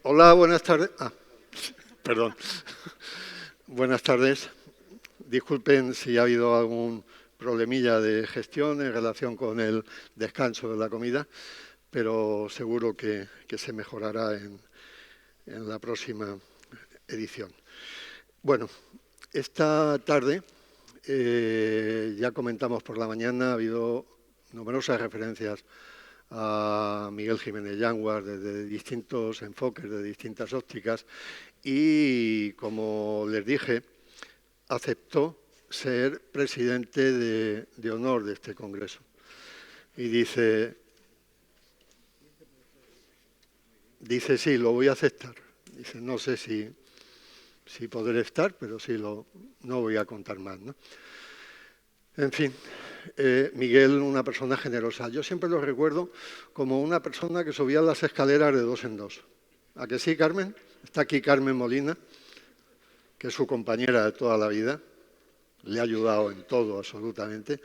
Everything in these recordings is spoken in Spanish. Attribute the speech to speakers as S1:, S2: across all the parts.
S1: Hola, buenas tardes. Perdón. Buenas tardes. Disculpen si ha habido algún problemilla de gestión en relación con el descanso de la comida, pero seguro que se mejorará en la próxima edición. Bueno, esta tarde ya comentamos por la mañana, ha habido numerosas referencias a Miguel Jiménez Yanguas desde distintos enfoques, de distintas ópticas, y como les dije, aceptó ser presidente de honor de este congreso. Y dice, sí, lo voy a aceptar. Dice, no sé si podré estar, pero sí no voy a contar más, ¿no? En fin, Miguel, una persona generosa. Yo siempre lo recuerdo como una persona que subía las escaleras de dos en dos. ¿A que sí, Carmen? Está aquí Carmen Molina, que es su compañera de toda la vida. Le ha ayudado en todo, absolutamente.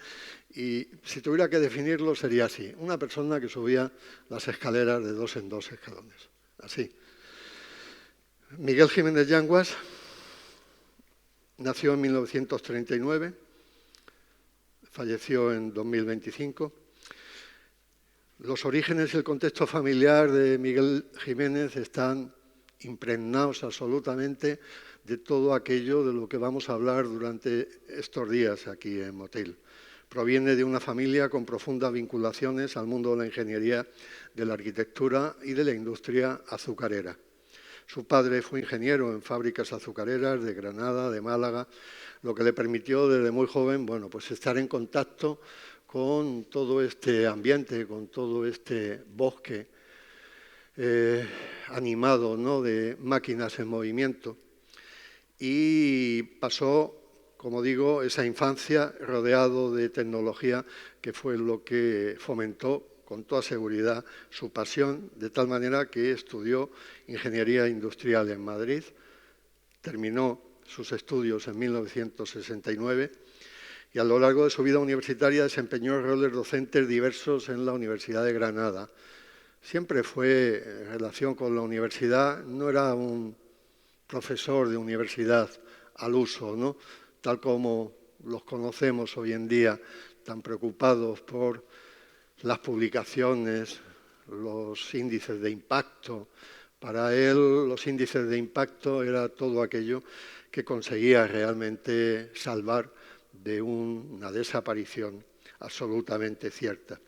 S1: Y si tuviera que definirlo, sería así. Una persona que subía las escaleras de dos en dos escalones. Así. Miguel Jiménez Yanguas nació en 1939. Falleció en 2025. Los orígenes y el contexto familiar de Miguel Jiménez están impregnados absolutamente de todo aquello de lo que vamos a hablar durante estos días aquí en Motil. Proviene de una familia con profundas vinculaciones al mundo de la ingeniería, de la arquitectura y de la industria azucarera. Su padre fue ingeniero en fábricas azucareras de Granada, de Málaga, lo que le permitió desde muy joven, bueno, pues estar en contacto con todo este ambiente, con todo este bosque animado, ¿no?, de máquinas en movimiento. Y pasó, como digo, esa infancia rodeado de tecnología, que fue lo que fomentó con toda seguridad su pasión, de tal manera que estudió ingeniería industrial en Madrid, terminó sus estudios en 1969 y a lo largo de su vida universitaria desempeñó roles docentes diversos en la Universidad de Granada. Siempre fue en relación con la universidad, no era un profesor de universidad al uso, ¿no?, tal como los conocemos hoy en día, tan preocupados por las publicaciones, los índices de impacto. Para él los índices de impacto era todo aquello que conseguía realmente salvar de una desaparición absolutamente cierta.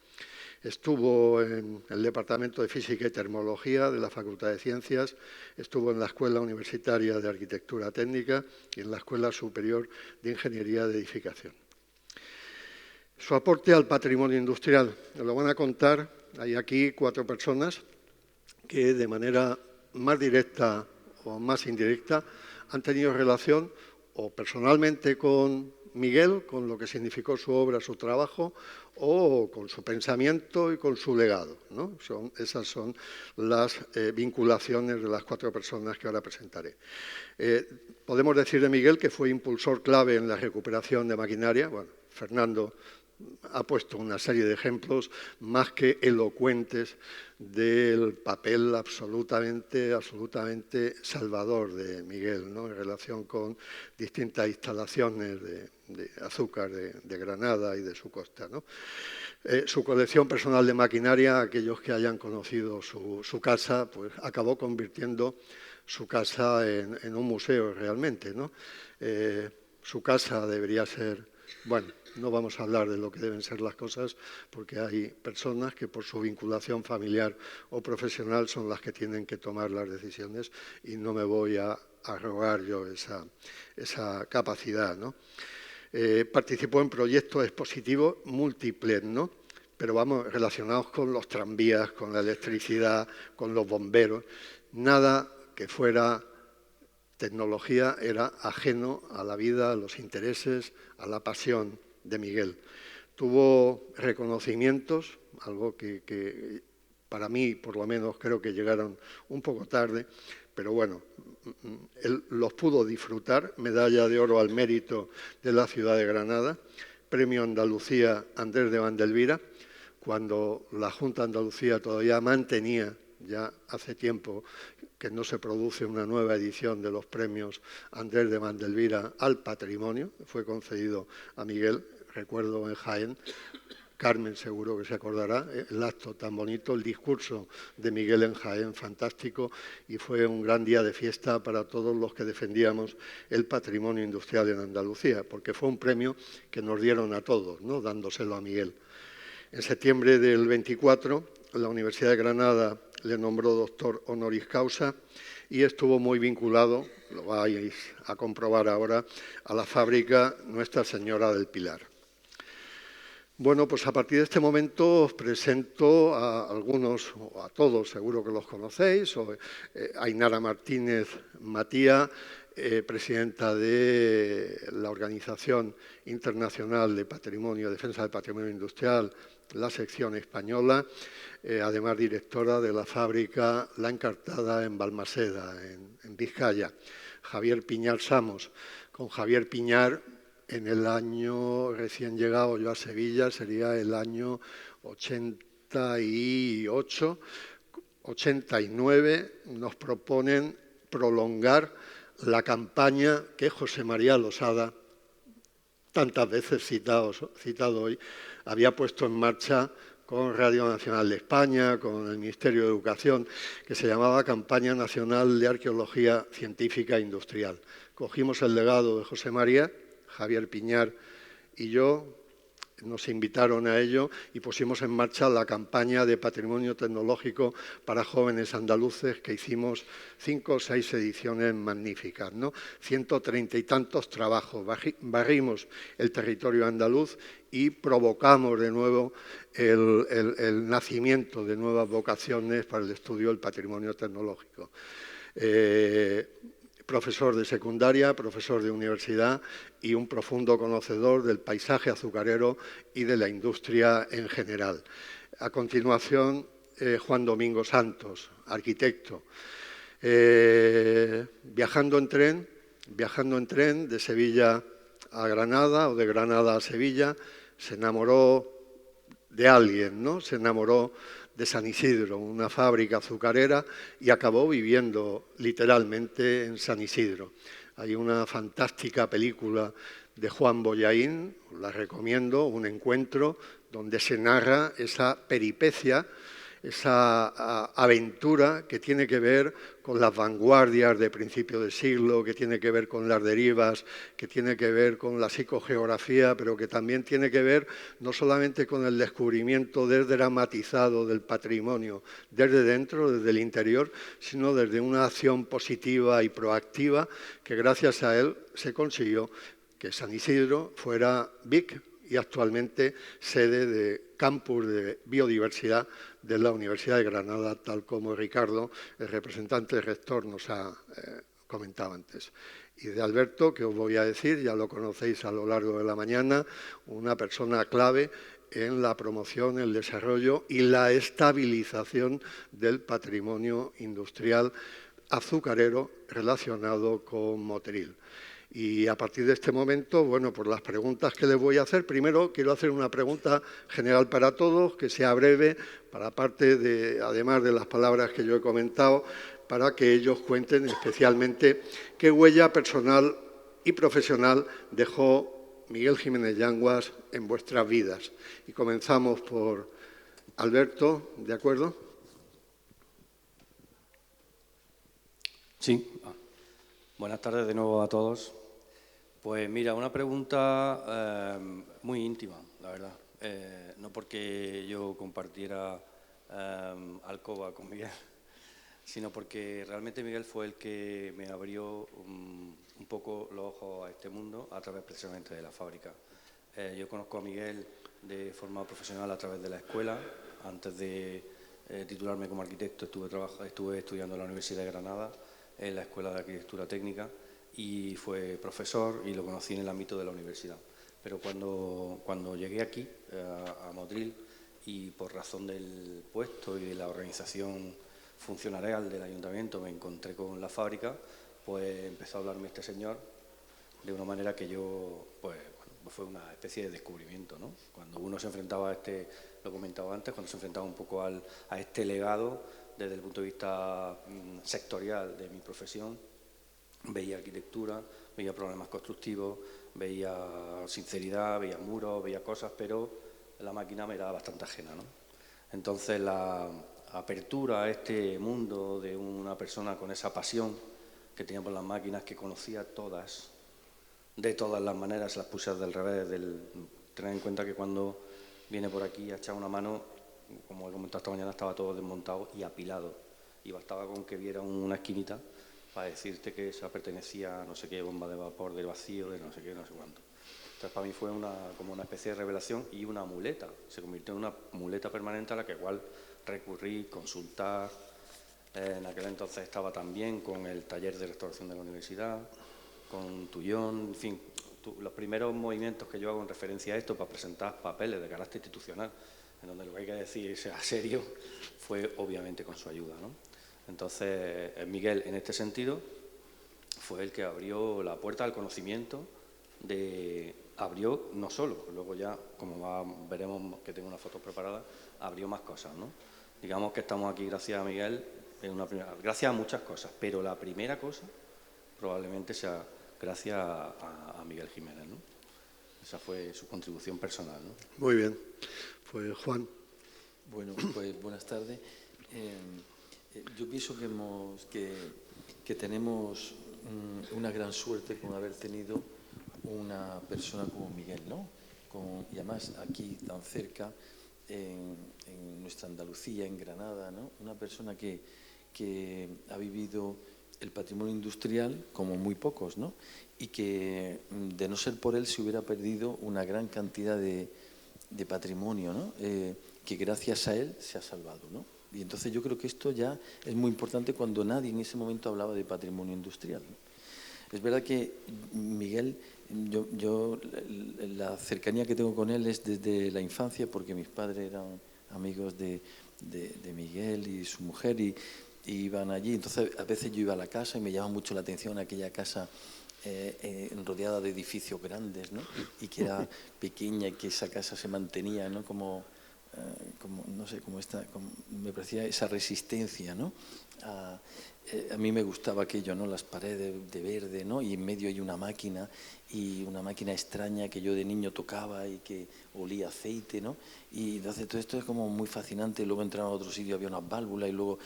S1: Estuvo en el Departamento de Física y Termología de la Facultad de Ciencias, estuvo en la Escuela Universitaria de Arquitectura Técnica y en la Escuela Superior de Ingeniería de Edificación. Su aporte al patrimonio industrial lo van a contar, hay aquí 4 personas que de manera más directa o más indirecta han tenido relación o personalmente con Miguel, con lo que significó su obra, su trabajo, o con su pensamiento y con su legado, ¿no? Esas son las vinculaciones de las 4 personas que ahora presentaré. Podemos decir de Miguel que fue impulsor clave en la recuperación de maquinaria. Bueno, Fernando ha puesto una serie de ejemplos más que elocuentes del papel absolutamente salvador de Miguel, ¿no?, en relación con distintas instalaciones de azúcar de Granada y de su costa, ¿no? Su colección personal de maquinaria, aquellos que hayan conocido su casa, pues acabó convirtiendo su casa en un museo realmente, ¿no? Su casa debería ser, bueno, no vamos a hablar de lo que deben ser las cosas, porque hay personas que por su vinculación familiar o profesional son las que tienen que tomar las decisiones y no me voy a arrogar yo esa capacidad, ¿no? Participó en proyectos expositivos múltiples, ¿no?, pero vamos, relacionados con los tranvías, con la electricidad, con los bomberos. Nada que fuera tecnología era ajeno a la vida, a los intereses, a la pasión de Miguel. Tuvo reconocimientos, algo que para mí, por lo menos, creo que llegaron un poco tarde, pero bueno, él los pudo disfrutar. Medalla de oro al mérito de la ciudad de Granada, premio Andalucía Andrés de Vandelvira, cuando la Junta de Andalucía todavía mantenía Ya hace tiempo que no se produce una nueva edición de los premios Andrés de Mandelvira al patrimonio. Fue concedido a Miguel, recuerdo en Jaén. Carmen seguro que se acordará, el acto tan bonito, el discurso de Miguel en Jaén, fantástico, y fue un gran día de fiesta para todos los que defendíamos el patrimonio industrial en Andalucía, porque fue un premio que nos dieron a todos, ¿no?, dándoselo a Miguel. En septiembre del 24, la Universidad de Granada le nombró doctor honoris causa y estuvo muy vinculado, lo vais a comprobar ahora, a la fábrica Nuestra Señora del Pilar. Bueno, pues a partir de este momento os presento a algunos, o a todos, seguro que los conocéis, Ainara Martínez Matía, presidenta de la Organización Internacional de Patrimonio, Defensa del Patrimonio Industrial, la sección española, además directora de la fábrica La Encartada en Balmaseda, en Vizcaya. Javier Piñar Samos. Con Javier Piñar, en el año recién llegado yo a Sevilla, sería el año 88, 89, nos proponen prolongar la campaña que José María Losada, tantas veces citado hoy, había puesto en marcha con Radio Nacional de España, con el Ministerio de Educación, que se llamaba Campaña Nacional de Arqueología Científica e Industrial. Cogimos el legado de José María, Javier Piñar y yo, nos invitaron a ello y pusimos en marcha la campaña de patrimonio tecnológico para jóvenes andaluces que hicimos 5 o 6 ediciones magníficas, ¿no? 130 y tantos trabajos, barrimos el territorio andaluz y provocamos de nuevo el nacimiento de nuevas vocaciones para el estudio del patrimonio tecnológico. Profesor de secundaria, profesor de universidad y un profundo conocedor del paisaje azucarero y de la industria en general. A continuación, Juan Domingo Santos, arquitecto. Viajando en tren de Sevilla a Granada o de Granada a Sevilla, se enamoró de alguien, ¿no? Se enamoró de San Isidro, una fábrica azucarera, y acabó viviendo literalmente en San Isidro. Hay una fantástica película de Juan Bollaín, la recomiendo, Un encuentro, donde se narra esa peripecia, esa aventura que tiene que ver con las vanguardias de principio de siglo, que tiene que ver con las derivas, que tiene que ver con la psicogeografía, pero que también tiene que ver no solamente con el descubrimiento desdramatizado del patrimonio desde dentro, desde el interior, sino desde una acción positiva y proactiva que gracias a él se consiguió que San Isidro fuera BIC y actualmente sede de campus de biodiversidad de la Universidad de Granada, tal como Ricardo, el representante del rector, nos ha comentado antes. Y de Alberto, que os voy a decir, ya lo conocéis a lo largo de la mañana, una persona clave en la promoción, el desarrollo y la estabilización del patrimonio industrial azucarero relacionado con Motril. Y a partir de este momento, bueno, por las preguntas que les voy a hacer, primero quiero hacer una pregunta general para todos, que sea breve, para parte de, además de las palabras que yo he comentado, para que ellos cuenten especialmente qué huella personal y profesional dejó Miguel Jiménez Yanguas en vuestras vidas. Y comenzamos por Alberto, ¿de acuerdo?
S2: Sí. Buenas tardes de nuevo a todos. Pues mira, una pregunta muy íntima, la verdad. No porque yo compartiera alcoba con Miguel, sino porque realmente Miguel fue el que me abrió un poco los ojos a este mundo a través precisamente de la fábrica. Yo conozco a Miguel de forma profesional a través de la escuela. Antes de titularme como arquitecto estuve estudiando en la Universidad de Granada, en la Escuela de Arquitectura Técnica, y fue profesor y lo conocí en el ámbito de la universidad. Pero cuando llegué aquí, a Motril, y por razón del puesto y de la organización funcionarial del ayuntamiento me encontré con la fábrica, pues empezó a hablarme este señor de una manera que yo, pues fue una especie de descubrimiento, ¿no? Cuando uno se enfrentaba a lo comentaba antes, cuando se enfrentaba un poco a este legado desde el punto de vista sectorial de mi profesión, veía arquitectura, veía problemas constructivos, veía sinceridad, veía muros, veía cosas, pero la máquina me era bastante ajena, ¿no? Entonces, la apertura a este mundo de una persona con esa pasión que tenía por las máquinas, que conocía todas, de todas las maneras, las puse del revés, tener en cuenta que cuando viene por aquí a echar una mano, como he comentado esta mañana, estaba todo desmontado y apilado, y bastaba con que viera una esquinita para decirte que esa pertenecía a no sé qué bomba de vapor del vacío, de no sé qué, no sé cuánto. Entonces, para mí fue como una especie de revelación y una muleta. Se convirtió en una muleta permanente a la que igual recurrí, consultar. En aquel entonces estaba también con el taller de restauración de la universidad, con Tullón, en fin, los primeros movimientos que yo hago en referencia a esto para presentar papeles de carácter institucional, en donde lo que hay que decir sea serio, fue obviamente con su ayuda, ¿no? Entonces, Miguel, en este sentido, fue el que abrió la puerta al conocimiento abrió no solo, luego ya, como veremos que tengo unas fotos preparadas, abrió más cosas, ¿no? Digamos que estamos aquí gracias a Miguel, gracias a muchas cosas, pero la primera cosa probablemente sea gracias a Miguel Jiménez, ¿no? Esa fue su contribución personal, ¿no?
S1: Muy bien. Pues Juan.
S3: Bueno, pues buenas tardes. Yo pienso que tenemos una gran suerte con haber tenido una persona como Miguel, ¿no? Y además aquí tan cerca, en nuestra Andalucía, en Granada, ¿no? Una persona que ha vivido el patrimonio industrial como muy pocos, ¿no? Y que de no ser por él se hubiera perdido una gran cantidad de patrimonio, ¿no? Que gracias a él se ha salvado, ¿no? Y entonces yo creo que esto ya es muy importante cuando nadie en ese momento hablaba de patrimonio industrial, ¿no? Es verdad que Miguel, yo la cercanía que tengo con él es desde la infancia, porque mis padres eran amigos de Miguel y su mujer y iban allí. Entonces a veces yo iba a la casa y me llamaba mucho la atención aquella casa rodeada de edificios grandes, ¿no? Y que era pequeña y que esa casa se mantenía, ¿no? Como no sé, me parecía esa resistencia, ¿no? A mí me gustaba aquello, ¿no? Las paredes de verde, ¿no? Y en medio hay una máquina, y una máquina extraña que yo de niño tocaba y que olía aceite, ¿no? Y entonces todo esto es como muy fascinante. Luego entraba a otro sitio, había unas válvulas y luego...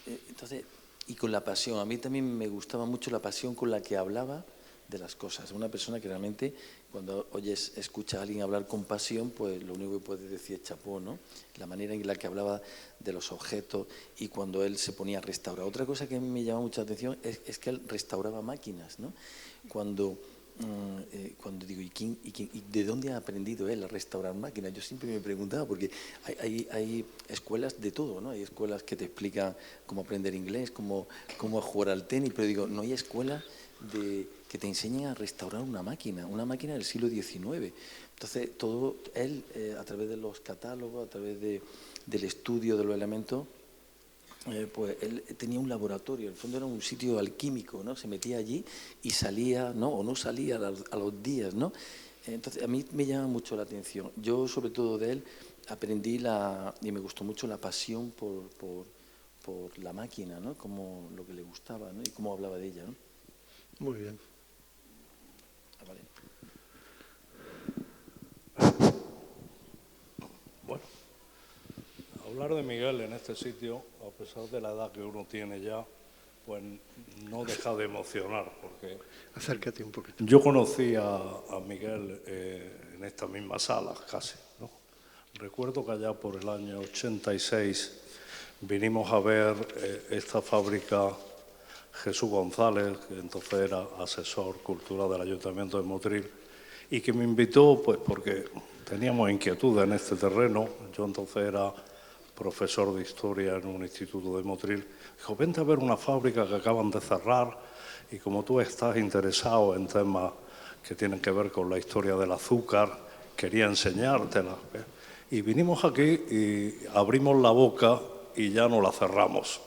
S3: entonces, y con la pasión. A mí también me gustaba mucho la pasión con la que hablaba de las cosas. Una persona que realmente, cuando escucha a alguien hablar con pasión, pues lo único que puede decir es chapó, ¿no? La manera en la que hablaba de los objetos y cuando él se ponía a restaurar. Otra cosa que me llama mucha atención es que él restauraba máquinas, ¿no? Cuando digo, ¿y de dónde ha aprendido él a restaurar máquinas? Yo siempre me preguntaba, porque hay escuelas de todo, ¿no? Hay escuelas que te explican cómo aprender inglés, cómo jugar al tenis, pero digo, no hay escuelas que te enseñen a restaurar una máquina del siglo XIX. Entonces, todo él, a través de los catálogos, a través del estudio de los elementos, pues él tenía un laboratorio, en el fondo era un sitio alquímico, ¿no? Se metía allí y salía, ¿no? O no salía a los días, ¿no? Entonces, a mí me llama mucho la atención. Yo, sobre todo de él, aprendí y me gustó mucho la pasión por la máquina, ¿no? Como lo que le gustaba, ¿no? Y cómo hablaba de ella, ¿no?
S1: Muy bien.
S3: Vale.
S4: Bueno, hablar de Miguel en este sitio, a pesar de la edad que uno tiene ya, pues no deja de emocionar, porque...
S1: Acércate un poquito.
S4: Yo conocí a Miguel en esta misma sala, casi, ¿no? Recuerdo que allá por el año 86 vinimos a ver esta fábrica Jesús González, que entonces era asesor cultural del Ayuntamiento de Motril, y que me invitó, pues porque teníamos inquietud en este terreno. Yo entonces era profesor de historia en un instituto de Motril. Dijo, vente a ver una fábrica que acaban de cerrar y como tú estás interesado en temas que tienen que ver con la historia del azúcar, quería enseñártela. Y vinimos aquí y abrimos la boca y ya no la cerramos.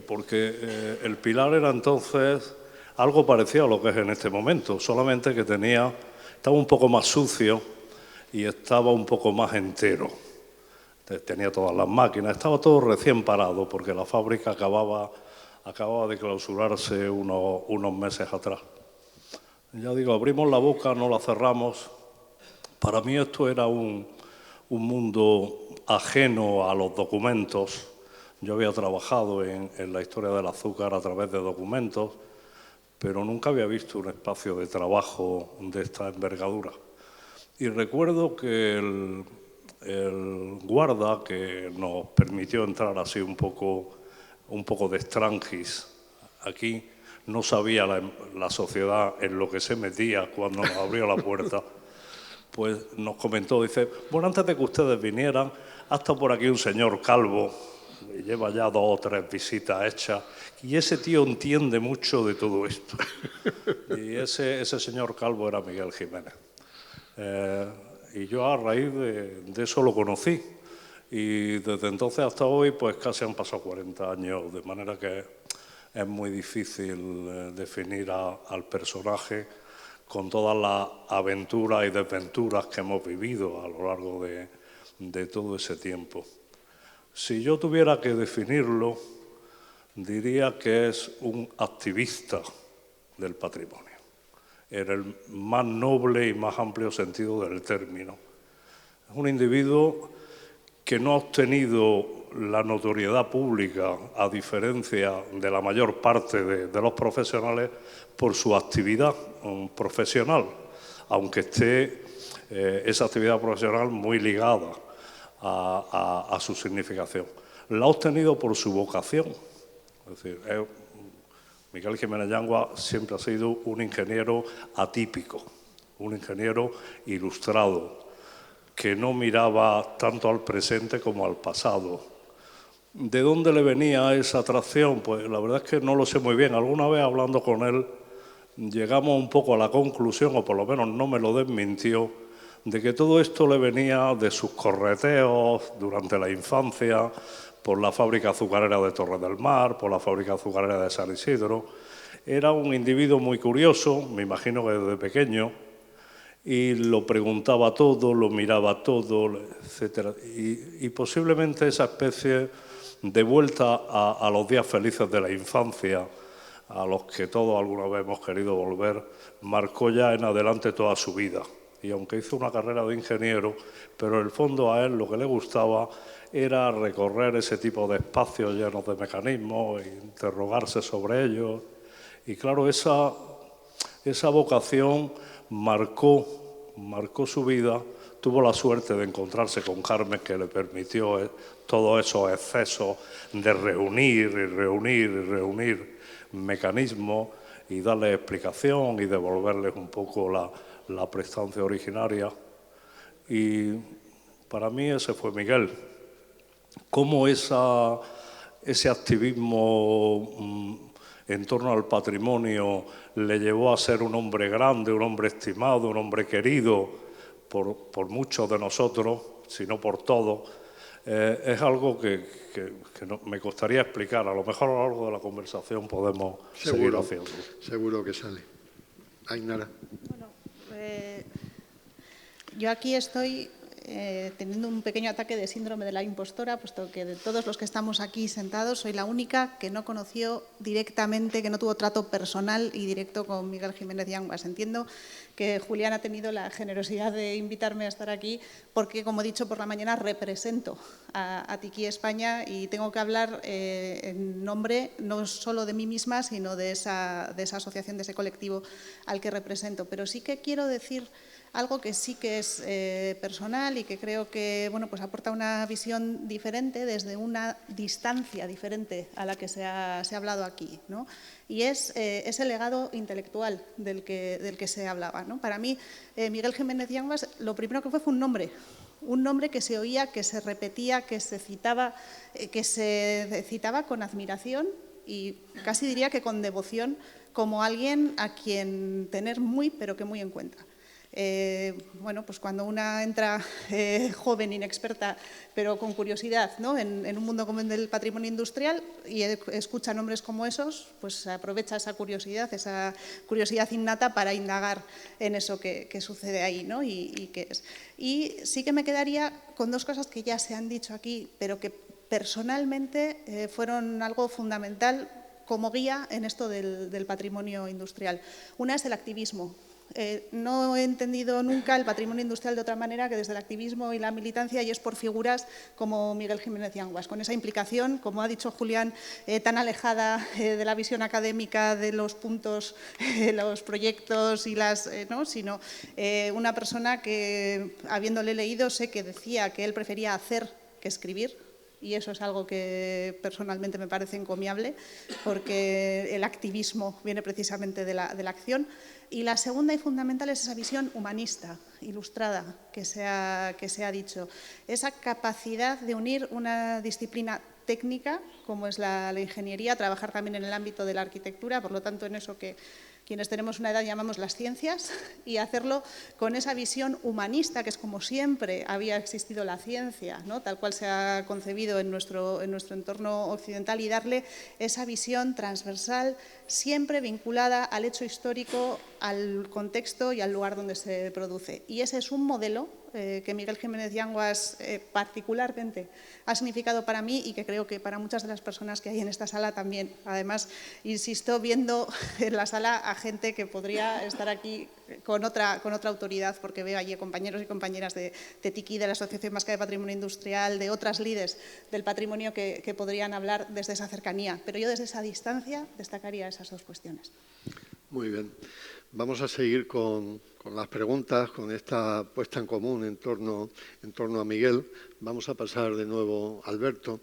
S4: Porque el pilar era entonces algo parecido a lo que es en este momento, solamente que estaba un poco más sucio y estaba un poco más entero. tenía todas las máquinas, estaba todo recién parado porque la fábrica acababa de clausurarse unos meses atrás. Ya digo, abrimos la boca, no la cerramos. Para mí esto era un mundo ajeno a los documentos. Yo había trabajado en la historia del azúcar a través de documentos, pero nunca había visto un espacio de trabajo de esta envergadura. Y recuerdo que el guarda que nos permitió entrar así un poco de extranjis aquí, no sabía la sociedad en lo que se metía cuando nos abrió la puerta. Pues nos comentó, dice, bueno, antes de que ustedes vinieran, ha estado por aquí un señor calvo, y lleva ya 2 o 3 visitas hechas, y ese tío entiende mucho de todo esto. Y ese señor calvo era Miguel Jiménez. Y yo a raíz de eso lo conocí. Y desde entonces hasta hoy, pues casi han pasado 40 años, de manera que es muy difícil definir al personaje con todas las aventuras y desventuras que hemos vivido a lo largo de todo ese tiempo. Si yo tuviera que definirlo, diría que es un activista del patrimonio, en el más noble y más amplio sentido del término. Es un individuo que no ha obtenido la notoriedad pública, a diferencia de la mayor parte de los profesionales, por su actividad profesional, aunque esté esa actividad profesional muy ligada a su significación. La ha obtenido por su vocación. Es decir, Miguel Jiménez Yangua siempre ha sido un ingeniero atípico, un ingeniero ilustrado, que no miraba tanto al presente como al pasado. ¿De dónde le venía esa atracción? Pues la verdad es que no lo sé muy bien. Alguna vez hablando con él llegamos un poco a la conclusión, o por lo menos no me lo desmintió, de que todo esto le venía de sus correteos durante la infancia, por la fábrica azucarera de Torre del Mar, por la fábrica azucarera de San Isidro. Era un individuo muy curioso, me imagino que desde pequeño, y lo preguntaba todo, lo miraba todo, etc. Y posiblemente esa especie de vuelta a los días felices de la infancia, a los que todos alguna vez hemos querido volver, marcó ya en adelante toda su vida. Y aunque hizo una carrera de ingeniero, pero en el fondo a él lo que le gustaba era recorrer ese tipo de espacios llenos de mecanismos e interrogarse sobre ellos. Y claro, esa vocación marcó su vida. Tuvo la suerte de encontrarse con Carmen, que le permitió todos esos excesos de reunir mecanismos y darles explicación y devolverles un poco la prestancia originaria. Y para mí ese fue Miguel. Cómo ese activismo en torno al patrimonio le llevó a ser un hombre grande, un hombre estimado, un hombre querido por muchos de nosotros, si no por todos, es algo que me costaría explicar. A lo mejor a lo largo de la conversación podemos seguir haciendo.
S1: Seguro que sale. Ainara.
S5: Bueno, yo aquí estoy teniendo un pequeño ataque de síndrome de la impostora, puesto que de todos los que estamos aquí sentados soy la única que no conoció directamente, que no tuvo trato personal y directo con Miguel Jiménez Yanguas. Entiendo que Julián ha tenido la generosidad de invitarme a estar aquí porque, como he dicho por la mañana, represento a Tiki España y tengo que hablar en nombre no solo de mí misma, sino de esa asociación, de ese colectivo al que represento. Pero sí que quiero decir algo que sí que es personal y que creo que pues aporta una visión diferente desde una distancia diferente a la que se ha hablado aquí, ¿no? Y es ese legado intelectual del que se hablaba, ¿no? Para mí, Miguel Jiménez Yanguas, lo primero que fue un nombre que se oía, que se repetía, que se citaba con admiración y casi diría que con devoción, como alguien a quien tener muy, pero que muy en cuenta. Bueno, pues cuando una entra joven, inexperta, pero con curiosidad, ¿no? en un mundo como el del patrimonio industrial y escucha nombres como esos, pues aprovecha esa curiosidad innata para indagar en eso que sucede ahí, ¿no? y qué es. Y sí que me quedaría con dos cosas que ya se han dicho aquí, pero que personalmente fueron algo fundamental como guía en esto del patrimonio industrial. Una es el activismo. No he entendido nunca el patrimonio industrial de otra manera que desde el activismo y la militancia, y es por figuras como Miguel Jiménez Yanguas, con esa implicación, como ha dicho Julián, tan alejada de la visión académica de los puntos, los proyectos y las, ¿no? Sino una persona que, habiéndole leído, sé que decía que él prefería hacer que escribir. Y eso es algo que personalmente me parece encomiable, porque el activismo viene precisamente de la acción. Y la segunda y fundamental es esa visión humanista, ilustrada, que se ha dicho. Esa capacidad de unir una disciplina técnica, como es la ingeniería, trabajar también en el ámbito de la arquitectura, por lo tanto, en eso que quienes tenemos una edad llamamos las ciencias, y hacerlo con esa visión humanista, que es como siempre había existido la ciencia, ¿no? Tal cual se ha concebido en nuestro entorno occidental, y darle esa visión transversal, siempre vinculada al hecho histórico, al contexto y al lugar donde se produce. Y ese es un modelo que Miguel Jiménez Yanguas particularmente ha significado para mí y que creo que para muchas de las personas que hay en esta sala también. Además, insisto, viendo en la sala a gente que podría estar aquí con otra autoridad, porque veo allí compañeros y compañeras de TICI, de la Asociación Vasca de Patrimonio Industrial, de otras líderes del patrimonio que podrían hablar desde esa cercanía. Pero yo desde esa distancia destacaría esas dos cuestiones.
S1: Muy bien. Vamos a seguir con las preguntas, con esta puesta en común en torno a Miguel. Vamos a pasar de nuevo a Alberto.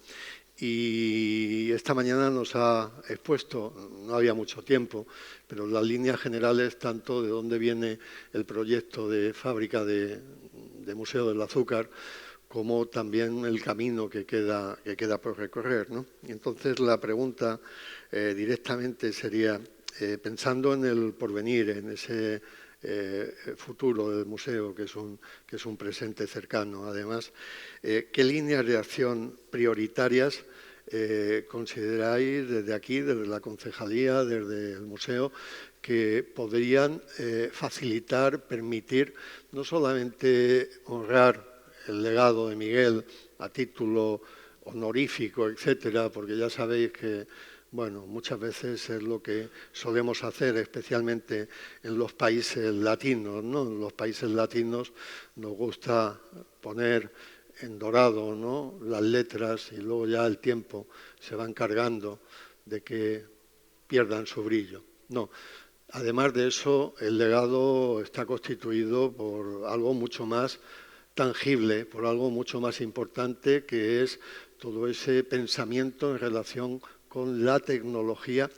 S1: Y esta mañana nos ha expuesto, no había mucho tiempo, pero las líneas generales, tanto de dónde viene el proyecto de fábrica de Museo del Azúcar, como también el camino que queda por recorrer, ¿no? Y entonces la pregunta directamente sería, pensando en el porvenir, en ese futuro del museo, que es un presente cercano, además, ¿qué líneas de acción prioritarias consideráis desde aquí, desde la concejalía, desde el museo, que podrían facilitar, permitir no solamente honrar el legado de Miguel a título honorífico, etcétera, porque ya sabéis que bueno, muchas veces es lo que solemos hacer, especialmente en los países latinos, ¿no? En los países latinos nos gusta poner en dorado, ¿no?, las letras, y luego ya el tiempo se va encargando de que pierdan su brillo. No. Además de eso, el legado está constituido por algo mucho más tangible, por algo mucho más importante, que es todo ese pensamiento en relación con la tecnología.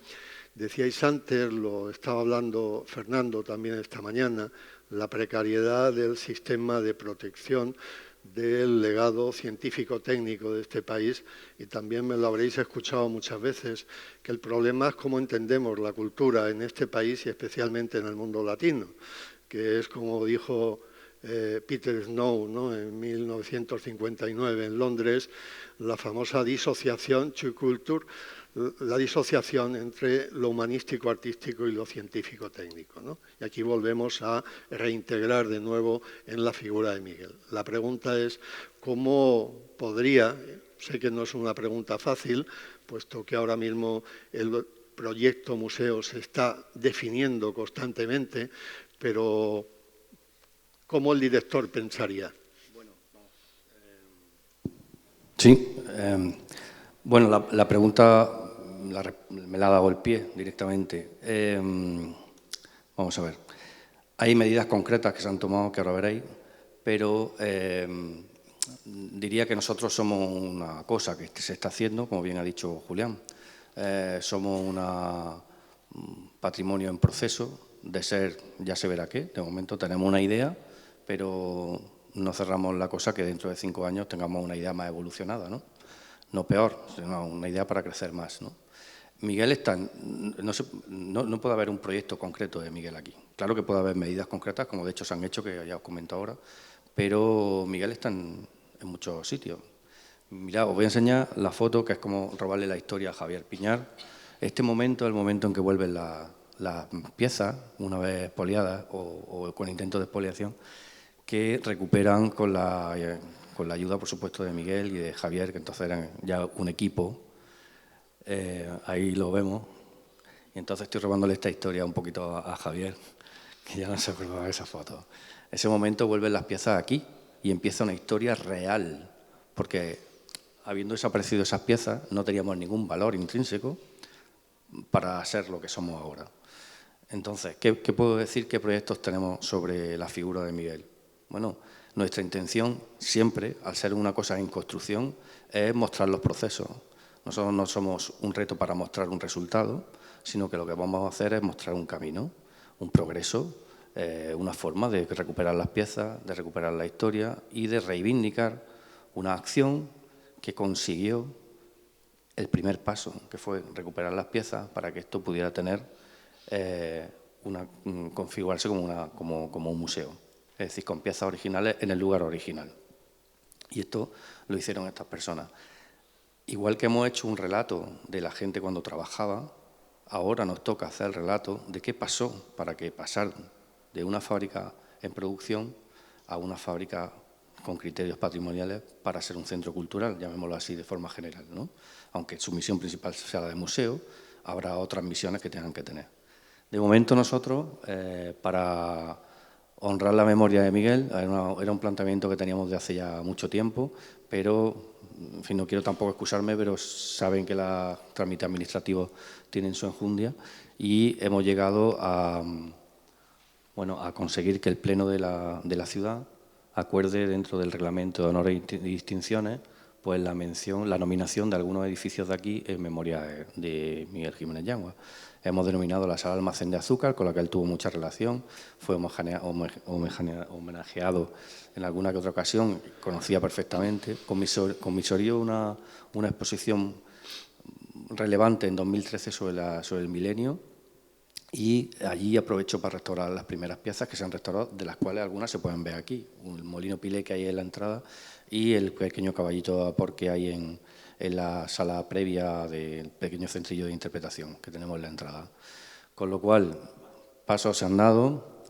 S1: Decíais antes, lo estaba hablando Fernando también esta mañana, la precariedad del sistema de protección del legado científico-técnico de este país, y también me lo habréis escuchado muchas veces, que el problema es cómo entendemos la cultura en este país y especialmente en el mundo latino, que es como dijo Peter Snow, ¿no?, en 1959 en Londres, la famosa disociación, to culture, la disociación entre lo humanístico, artístico y lo científico, técnico, ¿no? Y aquí volvemos a reintegrar de nuevo en la figura de Miguel. La pregunta es cómo podría, sé que no es una pregunta fácil, puesto que ahora mismo el proyecto museo se está definiendo constantemente, pero ¿cómo el director pensaría?
S2: Sí, bueno, la pregunta me la ha dado el pie directamente. Vamos a ver, hay medidas concretas que se han tomado, que ahora veréis, pero diría que nosotros somos una cosa que se está haciendo, como bien ha dicho Julián. Somos un patrimonio en proceso de ser, ya se verá qué. De momento tenemos una idea, pero no cerramos la cosa que dentro de 5 años tengamos una idea más evolucionada, ¿no? No peor, sino una idea para crecer más, ¿no? Miguel está, no puede haber un proyecto concreto de Miguel aquí. Claro que puede haber medidas concretas, como de hecho se han hecho, que ya os comento ahora, pero Miguel está en muchos sitios. Mirad, os voy a enseñar la foto, que es como robarle la historia a Javier Piñar. Este momento es el momento en que vuelven las piezas, una vez expoliadas o con intento de expoliación, que recuperan con la ayuda, por supuesto, de Miguel y de Javier, que entonces eran ya un equipo. Ahí lo vemos. Y entonces estoy robándole esta historia un poquito a Javier, que ya no se acordaba de esa foto. Ese momento vuelven las piezas aquí y empieza una historia real, porque habiendo desaparecido esas piezas no teníamos ningún valor intrínseco para ser lo que somos ahora. Entonces, ¿qué puedo decir? ¿Qué proyectos tenemos sobre la figura de Miguel? Bueno, nuestra intención siempre, al ser una cosa en construcción, es mostrar los procesos. Nosotros no somos un reto para mostrar un resultado, sino que lo que vamos a hacer es mostrar un camino, un progreso, una forma de recuperar las piezas, de recuperar la historia y de reivindicar una acción que consiguió el primer paso, que fue recuperar las piezas para que esto pudiera tener configurarse como un museo, es decir, con piezas originales en el lugar original. Y esto lo hicieron estas personas. Igual que hemos hecho un relato de la gente cuando trabajaba, ahora nos toca hacer el relato de qué pasó para que pasaran de una fábrica en producción a una fábrica con criterios patrimoniales para ser un centro cultural, llamémoslo así de forma general, ¿no? Aunque su misión principal sea la de museo, habrá otras misiones que tengan que tener. De momento nosotros, para honrar la memoria de Miguel, era un planteamiento que teníamos de hace ya mucho tiempo, pero, en fin, no quiero tampoco excusarme, pero saben que los trámites administrativos tienen su enjundia y hemos llegado a conseguir que el Pleno de la ciudad acuerde dentro del reglamento de honores y distinciones pues la nominación de algunos edificios de aquí en memoria de Miguel Jiménez Yangua. Hemos denominado la Sala Almacén de Azúcar, con la que él tuvo mucha relación, fue homenajeado en alguna que otra ocasión, conocía perfectamente. Comisorió una exposición relevante en 2013 sobre el milenio, y allí aprovechó para restaurar las primeras piezas que se han restaurado, de las cuales algunas se pueden ver aquí. El molino pilé que hay en la entrada y el pequeño caballito de vapor que hay en la sala previa del pequeño centrillo de interpretación que tenemos en la entrada. Con lo cual, pasos se han dado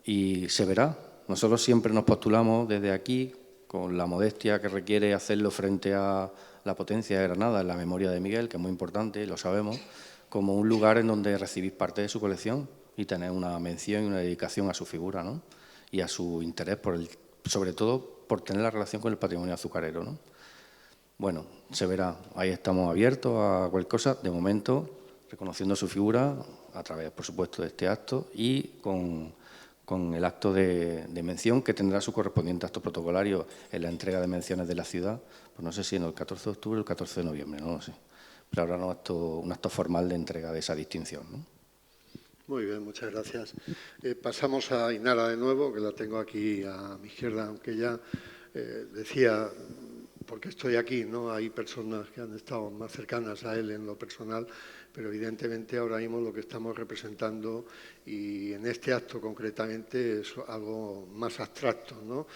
S2: y se verá. Nosotros siempre nos postulamos desde aquí, con la modestia que requiere hacerlo frente a la potencia de Granada, en la memoria de Miguel, que es muy importante, lo sabemos, como un lugar en donde recibir parte de su colección y tener una mención y una dedicación a su figura, ¿no? Y a su interés, sobre todo por tener la relación con el patrimonio azucarero, ¿no? Bueno, se verá. Ahí estamos abiertos a cualquier cosa, de momento, reconociendo su figura a través, por supuesto, de este acto y con el acto de mención que tendrá su correspondiente acto protocolario en la entrega de menciones de la ciudad, pues no sé si en el 14 de octubre o el 14 de noviembre, no lo sé. Pero habrá un acto formal de entrega de esa distinción, ¿no?
S1: Muy bien, muchas gracias. Pasamos a Ainara de nuevo, que la tengo aquí a mi izquierda, aunque ya decía, porque estoy aquí, ¿no? Hay personas que han estado más cercanas a él en lo personal, pero evidentemente ahora mismo lo que estamos representando, y en este acto concretamente, es algo más abstracto, ¿no?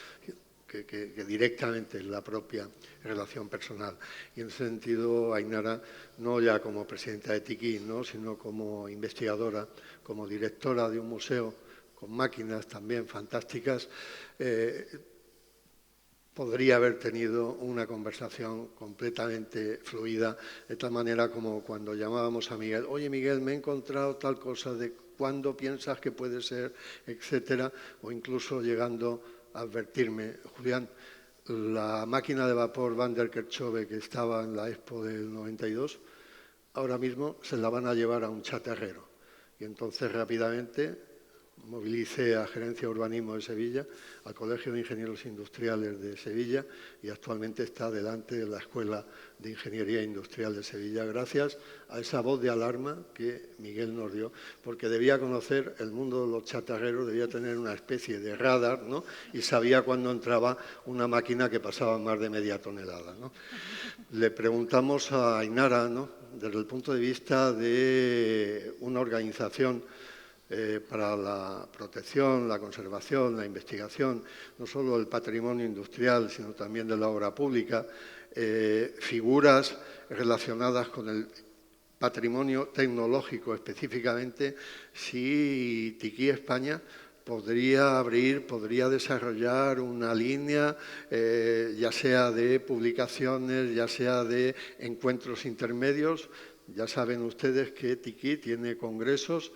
S1: Que directamente en la propia relación personal. Y en ese sentido, Ainara, no ya como presidenta de Tiquín, ¿no? Sino como investigadora, como directora de un museo con máquinas también fantásticas, podría haber tenido una conversación completamente fluida, de tal manera como cuando llamábamos a Miguel, oye Miguel, me he encontrado tal cosa, de cuándo piensas que puede ser, etcétera, o incluso llegando advertirme, Julián, la máquina de vapor Van der Kerchove que estaba en la Expo del 92, ahora mismo se la van a llevar a un chatarrero. Y entonces rápidamente movilicé a Gerencia de Urbanismo de Sevilla, al Colegio de Ingenieros Industriales de Sevilla, y actualmente está delante de la Escuela de Ingeniería Industrial de Sevilla, gracias a esa voz de alarma que Miguel nos dio, porque debía conocer el mundo de los chatarreros, debía tener una especie de radar, ¿no? Y sabía cuándo entraba una máquina que pasaba más de media tonelada, ¿no? Le preguntamos a Ainara, ¿no?, desde el punto de vista de una organización para la protección, la conservación, la investigación, no solo del patrimonio industrial, sino también de la obra pública, figuras relacionadas con el patrimonio tecnológico específicamente, si TICI España podría desarrollar una línea, ya sea de publicaciones, ya sea de encuentros intermedios. Ya saben ustedes que TICI tiene congresos.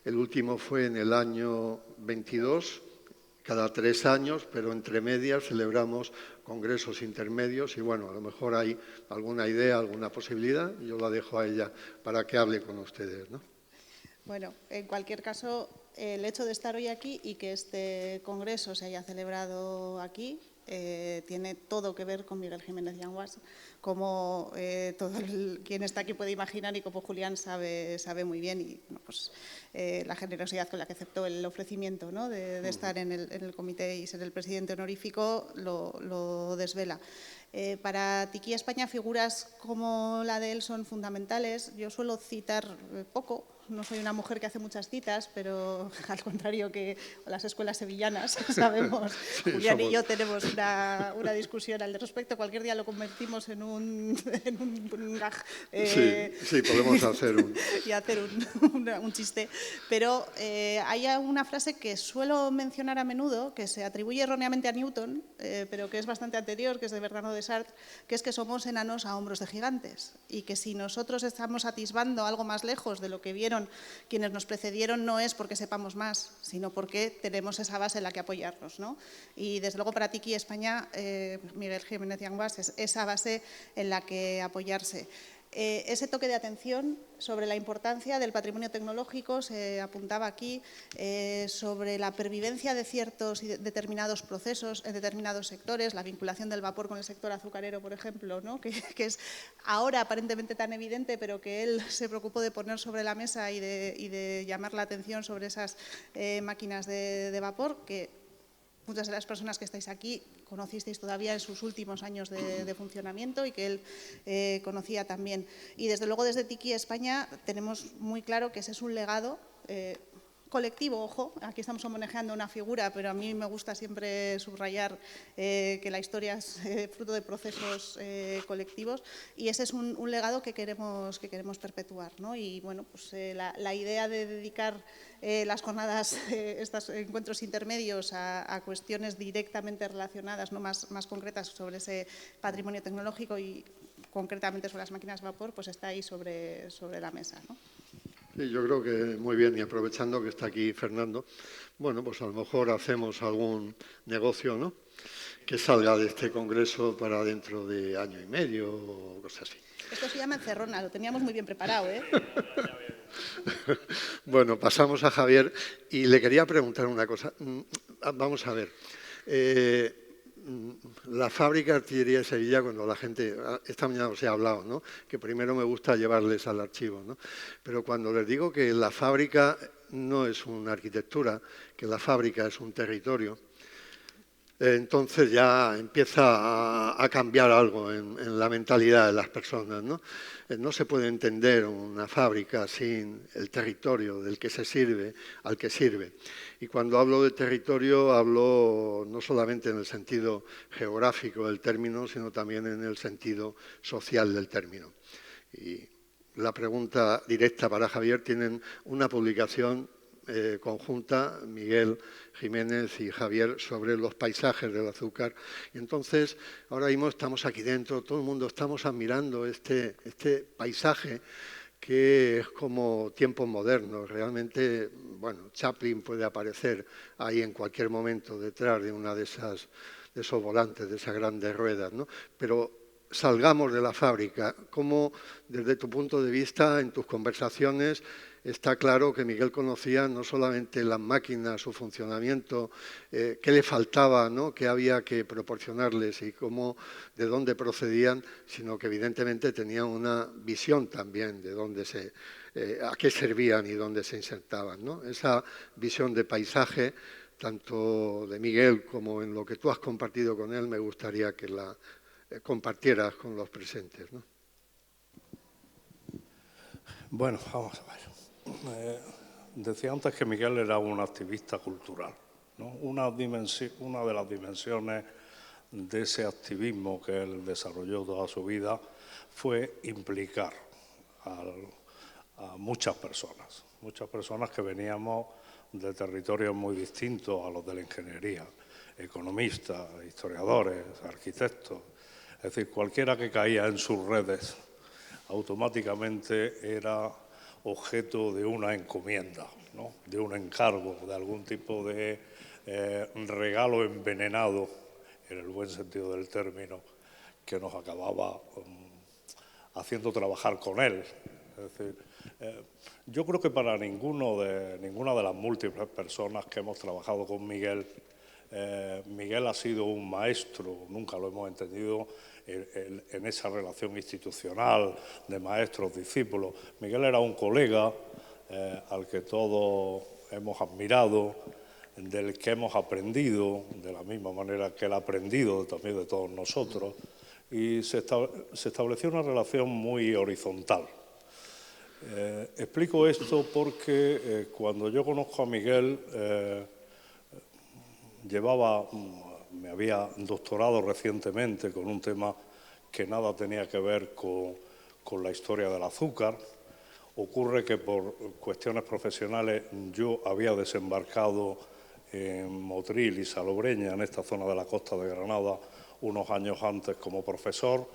S1: El último fue en el año 22, cada 3 años, pero entre medias celebramos congresos intermedios y, bueno, a lo mejor hay alguna idea, alguna posibilidad. Yo la dejo a ella para que hable con ustedes, ¿no?
S5: Bueno, en cualquier caso, el hecho de estar hoy aquí y que este congreso se haya celebrado aquí tiene todo que ver con Miguel Jiménez Yanguas, como quien está aquí puede imaginar y como Julián sabe muy bien, y bueno, pues, la generosidad con la que aceptó el ofrecimiento, ¿no?, de estar en el comité y ser el presidente honorífico lo desvela. Para TICI España, figuras como la de él son fundamentales. Yo suelo citar poco. No soy una mujer que hace muchas citas, pero al contrario que las escuelas sevillanas, sabemos, sí, Julián y yo tenemos una discusión al respecto. Cualquier día lo convertimos en un gag.
S1: Sí, podemos hacer
S5: y hacer un chiste. Pero hay una frase que suelo mencionar a menudo, que se atribuye erróneamente a Newton, pero que es bastante anterior, que es de Bernardo de Sartre, que es que somos enanos a hombros de gigantes, y que si nosotros estamos atisbando algo más lejos de lo que vieron quienes nos precedieron, no es porque sepamos más, sino porque tenemos esa base en la que apoyarnos, ¿no? Y desde luego para TICI España, Miguel Jiménez Yanguas es esa base en la que apoyarse. Ese toque de atención sobre la importancia del patrimonio tecnológico, se apuntaba aquí, sobre la pervivencia de ciertos y determinados procesos en determinados sectores, la vinculación del vapor con el sector azucarero, por ejemplo, ¿no?, que es ahora aparentemente tan evidente, pero que él se preocupó de poner sobre la mesa y de llamar la atención sobre esas máquinas de vapor, que muchas de las personas que estáis aquí conocisteis todavía en sus últimos años de funcionamiento y que él conocía también. Y desde luego desde TICI España tenemos muy claro que ese es un legado colectivo, ojo, aquí estamos homenajeando una figura, pero a mí me gusta siempre subrayar que la historia es fruto de procesos colectivos, y ese es un legado que queremos perpetuar, ¿no? Y bueno, pues la idea de dedicar las jornadas, estos encuentros intermedios a cuestiones directamente relacionadas, ¿no?, más concretas sobre ese patrimonio tecnológico y concretamente sobre las máquinas de vapor, pues está ahí sobre la mesa, ¿no?
S1: Sí, yo creo que muy bien, y aprovechando que está aquí Fernando, bueno, pues a lo mejor hacemos algún negocio, ¿no?, que salga de este congreso para dentro de año y medio o cosas así.
S5: Esto se llama encerrona, lo teníamos muy bien preparado, ¿eh?
S1: Bueno, pasamos a Javier y le quería preguntar una cosa. Vamos a ver. La fábrica de artillería de Sevilla, cuando la gente, esta mañana os he hablado, ¿no?, que primero me gusta llevarles al archivo, ¿no?, pero cuando les digo que la fábrica no es una arquitectura, que la fábrica es un territorio, entonces ya empieza a cambiar algo en la mentalidad de las personas, ¿no? No se puede entender una fábrica sin el territorio del que se sirve, al que sirve. Y cuando hablo de territorio, hablo no solamente en el sentido geográfico del término, sino también en el sentido social del término. Y la pregunta directa para Javier: tienen una publicación conjunta, Miguel Jiménez y Javier, sobre los paisajes del azúcar. Y entonces, ahora mismo estamos aquí dentro, todo el mundo estamos admirando este paisaje que es como tiempos modernos. Realmente, bueno, Chaplin puede aparecer ahí en cualquier momento detrás de una de esos volantes, de esas grandes ruedas, ¿no? Pero salgamos de la fábrica. ¿Cómo, desde tu punto de vista, en tus conversaciones, está claro que Miguel conocía no solamente las máquinas, su funcionamiento, qué le faltaba, ¿no?, qué había que proporcionarles y cómo, de dónde procedían, sino que evidentemente tenía una visión también de dónde a qué servían y dónde se insertaban, ¿no? Esa visión de paisaje, tanto de Miguel como en lo que tú has compartido con él, me gustaría que la compartieras con los presentes, ¿no?
S4: Bueno, vamos a ver. Decía antes que Miguel era un activista cultural, ¿no? Una de las dimensiones de ese activismo que él desarrolló toda su vida fue implicar a muchas personas que veníamos de territorios muy distintos a los de la ingeniería, economistas, historiadores, arquitectos, es decir, cualquiera que caía en sus redes automáticamente era objeto de una encomienda, ¿no? De un encargo, de algún tipo de regalo envenenado, en el buen sentido del término, que nos acababa haciendo trabajar con él. Es decir, yo creo que para ninguna de las múltiples personas que hemos trabajado con Miguel, Miguel ha sido un maestro, nunca lo hemos entendido en esa relación institucional de maestros-discípulos. Miguel era un colega al que todos hemos admirado, del que hemos aprendido, de la misma manera que él ha aprendido también de todos nosotros, y se estableció una relación muy horizontal. Explico esto porque cuando yo conozco a Miguel, me había doctorado recientemente con un tema que nada tenía que ver con la historia del azúcar. Ocurre que por cuestiones profesionales yo había desembarcado en Motril y Salobreña, en esta zona de la costa de Granada, unos años antes como profesor.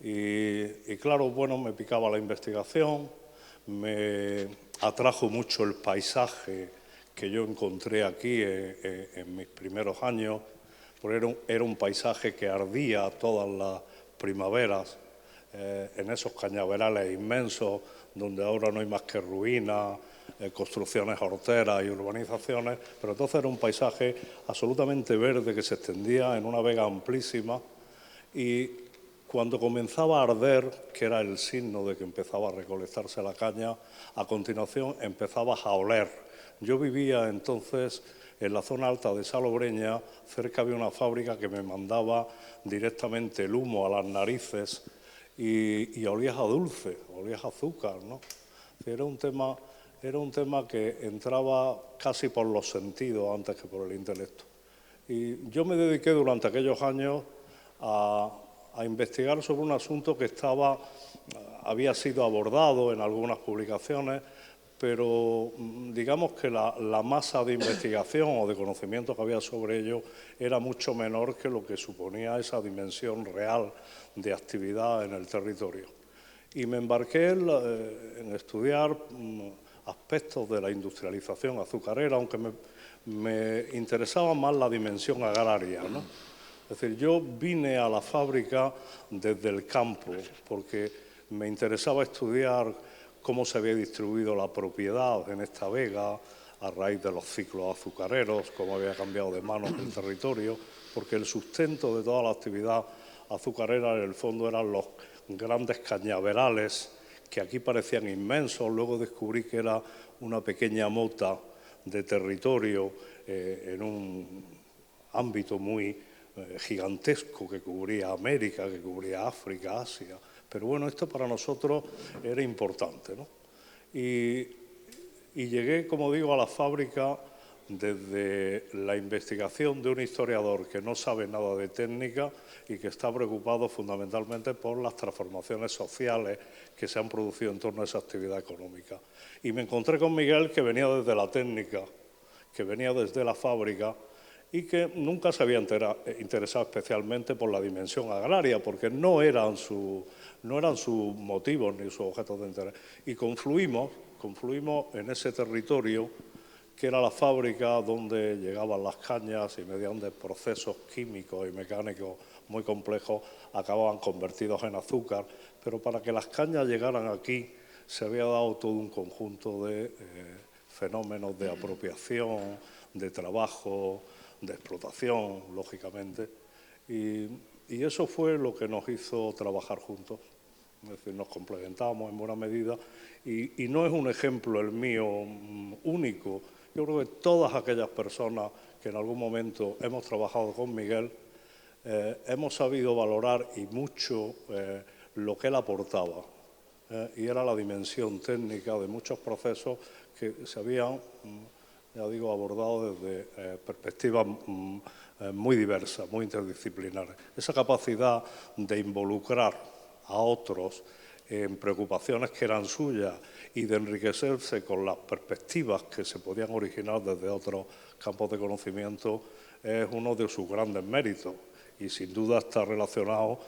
S4: Y claro, bueno, me picaba la investigación, me atrajo mucho el paisaje que yo encontré aquí en mis primeros años, porque era un paisaje que ardía todas las primaveras en esos cañaverales inmensos, donde ahora no hay más que ruinas, construcciones horteras y urbanizaciones, pero entonces era un paisaje absolutamente verde que se extendía en una vega amplísima, y cuando comenzaba a arder, que era el signo de que empezaba a recolectarse la caña, a continuación empezaba a oler. Yo vivía entonces en la zona alta de Salobreña, cerca de una fábrica que me mandaba directamente el humo a las narices y olías a dulce, olías a azúcar, ¿no? Era un tema que entraba casi por los sentidos antes que por el intelecto. Y yo me dediqué durante aquellos años a investigar sobre un asunto que había sido abordado en algunas publicaciones, pero digamos que la masa de investigación o de conocimiento que había sobre ello era mucho menor que lo que suponía esa dimensión real de actividad en el territorio. Y me embarqué en estudiar aspectos de la industrialización azucarera, aunque me interesaba más la dimensión agraria, ¿no? Es decir, yo vine a la fábrica desde el campo porque me interesaba estudiar cómo se había distribuido la propiedad en esta vega a raíz de los ciclos azucareros, cómo había cambiado de manos el territorio, porque el sustento de toda la actividad azucarera en el fondo eran los grandes cañaverales que aquí parecían inmensos. Luego descubrí que era una pequeña mota de territorio en un ámbito muy gigantesco que cubría América, que cubría África, Asia. Pero bueno, esto para nosotros era importante, ¿no? Y llegué, como digo, a la fábrica desde la investigación de un historiador que no sabe nada de técnica y que está preocupado fundamentalmente por las transformaciones sociales que se han producido en torno a esa actividad económica. Y me encontré con Miguel, que venía desde la técnica, que venía desde la fábrica y que nunca se había interesado especialmente por la dimensión agraria, porque no eran sus motivos ni sus objetos de interés. Y confluimos en ese territorio que era la fábrica donde llegaban las cañas y mediante procesos químicos y mecánicos muy complejos acababan convertidos en azúcar. Pero para que las cañas llegaran aquí se había dado todo un conjunto de fenómenos de apropiación, de trabajo, de explotación, lógicamente. Y eso fue lo que nos hizo trabajar juntos. Es decir, nos complementábamos en buena medida y no es un ejemplo el mío único. Yo creo que todas aquellas personas que en algún momento hemos trabajado con Miguel hemos sabido valorar y mucho lo que él aportaba. Y era la dimensión técnica de muchos procesos que se habían, ya digo, abordado desde perspectivas muy diversas, muy interdisciplinares. Esa capacidad de involucrar a otros en preocupaciones que eran suyas y de enriquecerse con las perspectivas que se podían originar desde otros campos de conocimiento es uno de sus grandes méritos y sin duda está relacionado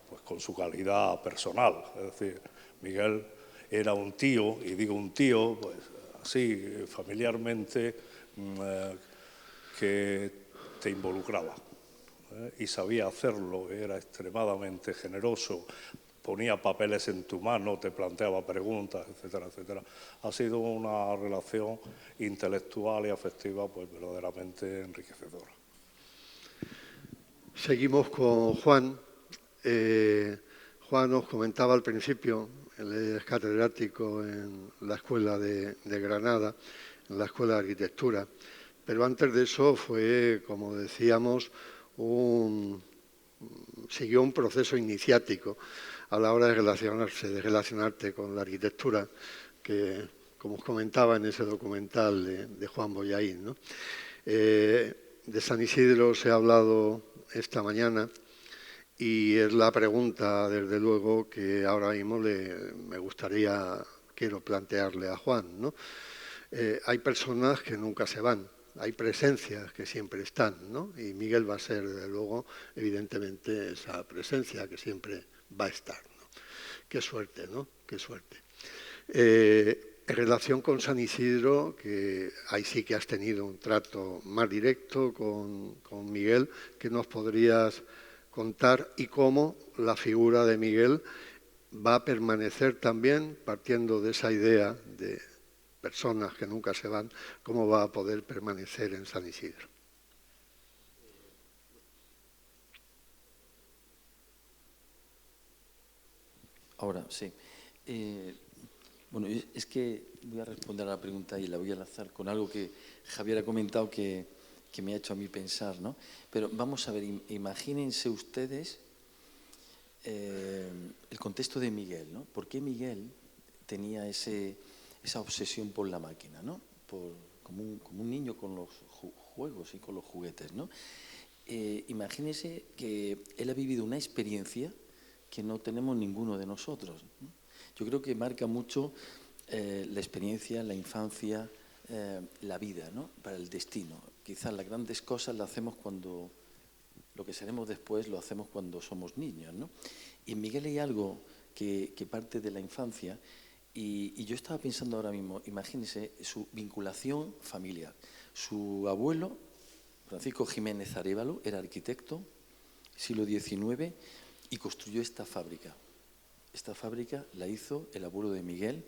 S4: pues, con su calidad personal. Es decir, Miguel era un tío, y digo un tío, pues así, familiarmente, que te involucraba y sabía hacerlo, era extremadamente generoso, ponía papeles en tu mano, te planteaba preguntas, etcétera, etcétera. Ha sido una relación intelectual y afectiva pues verdaderamente enriquecedora.
S1: Seguimos con Juan. Juan nos comentaba al principio, él es catedrático en la Escuela de Granada, en la Escuela de Arquitectura, pero antes de eso fue, como decíamos, siguió un proceso iniciático a la hora de relacionarte con la arquitectura, que, como os comentaba en ese documental de Juan Bollaín, ¿no? De San Isidro se ha hablado esta mañana y es la pregunta, desde luego, que ahora mismo quiero plantearle a Juan, ¿no? Hay personas que nunca se van, hay presencias que siempre están, ¿no? Y Miguel va a ser, desde luego, evidentemente, esa presencia que siempre va a estar, ¿no? Qué suerte, ¿no? Qué suerte. En relación con San Isidro, que ahí sí que has tenido un trato más directo con Miguel, ¿qué nos podrías contar y cómo la figura de Miguel va a permanecer también, partiendo de esa idea de personas que nunca se van, cómo va a poder permanecer en San Isidro?
S3: Ahora, sí. Bueno, es que voy a responder a la pregunta y la voy a lanzar con algo que Javier ha comentado que me ha hecho a mí pensar, ¿no? Pero vamos a ver, imagínense ustedes el contexto de Miguel, ¿no? ¿Por qué Miguel tenía esa obsesión por la máquina, ¿no? Como un niño con los juegos y con los juguetes, ¿no? Imagínense que él ha vivido una experiencia que no tenemos ninguno de nosotros, ¿no? Yo creo que marca mucho la experiencia, la infancia, la vida, ¿no? Para el destino. Quizás las grandes cosas las hacemos cuando, lo que seremos después lo hacemos cuando somos niños, ¿no? Y en Miguel hay algo que parte de la infancia y yo estaba pensando ahora mismo, imagínense su vinculación familiar. Su abuelo, Francisco Jiménez Arévalo, era arquitecto, siglo XIX, y construyó esta fábrica. Esta fábrica la hizo el abuelo de Miguel,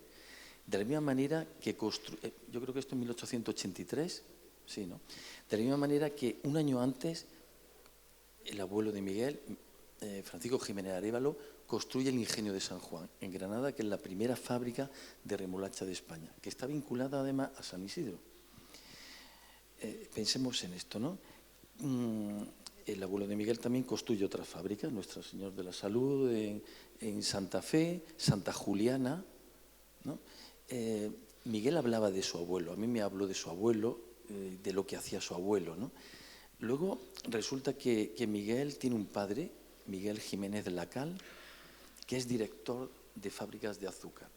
S3: de la misma manera que yo creo que esto en 1883, sí, ¿no? De la misma manera que un año antes el abuelo de Miguel, Francisco Jiménez Arévalo, construye el Ingenio de San Juan, en Granada, que es la primera fábrica de remolacha de España, que está vinculada además a San Isidro. Pensemos en esto, ¿no? El abuelo de Miguel también construye otra fábrica, Nuestra Señora de la Salud, en Santa Fe, Santa Juliana, ¿no? Miguel hablaba de su abuelo, a mí me habló de su abuelo, de lo que hacía su abuelo, ¿no? Luego resulta que Miguel tiene un padre, Miguel Jiménez de la Cal, que es director de fábricas de azúcar.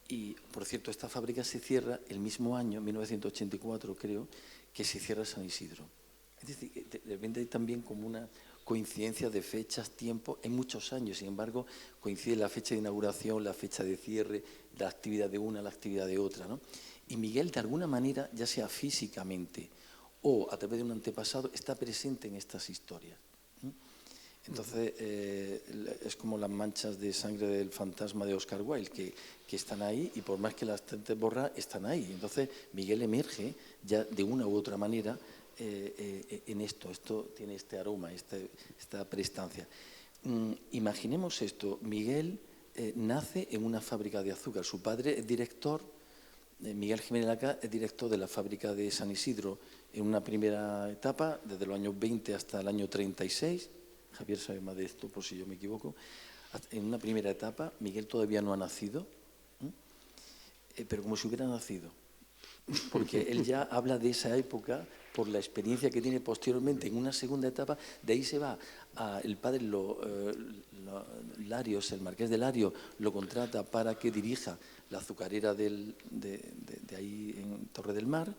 S3: Y, por cierto, esta fábrica se cierra el mismo año, 1984 creo, que se cierra San Isidro. Es decir, de repente hay también como una coincidencia de fechas, tiempo, en muchos años. Sin embargo, coincide la fecha de inauguración, la fecha de cierre, la actividad de una, la actividad de otra, ¿no? Y Miguel, de alguna manera, ya sea físicamente o a través de un antepasado, está presente en estas historias. Entonces, es como las manchas de sangre del fantasma de Oscar Wilde, que están ahí y por más que las intentes borrar, están ahí. Entonces, Miguel emerge ya de una u otra manera en esto tiene este aroma, esta prestancia. Imaginemos esto, Miguel nace en una fábrica de azúcar, su padre es director Miguel Jiménez Laca es director de la fábrica de San Isidro en una primera etapa, desde los años 20 hasta el año 36. Javier sabe más de esto, por si yo me equivoco. En una primera etapa, Miguel todavía no ha nacido, pero como si hubiera nacido, porque él ya habla de esa época por la experiencia que tiene posteriormente en una segunda etapa. De ahí se va, el padre Larios, el marqués de Lario, lo contrata para que dirija la azucarera de ahí en Torre del Mar,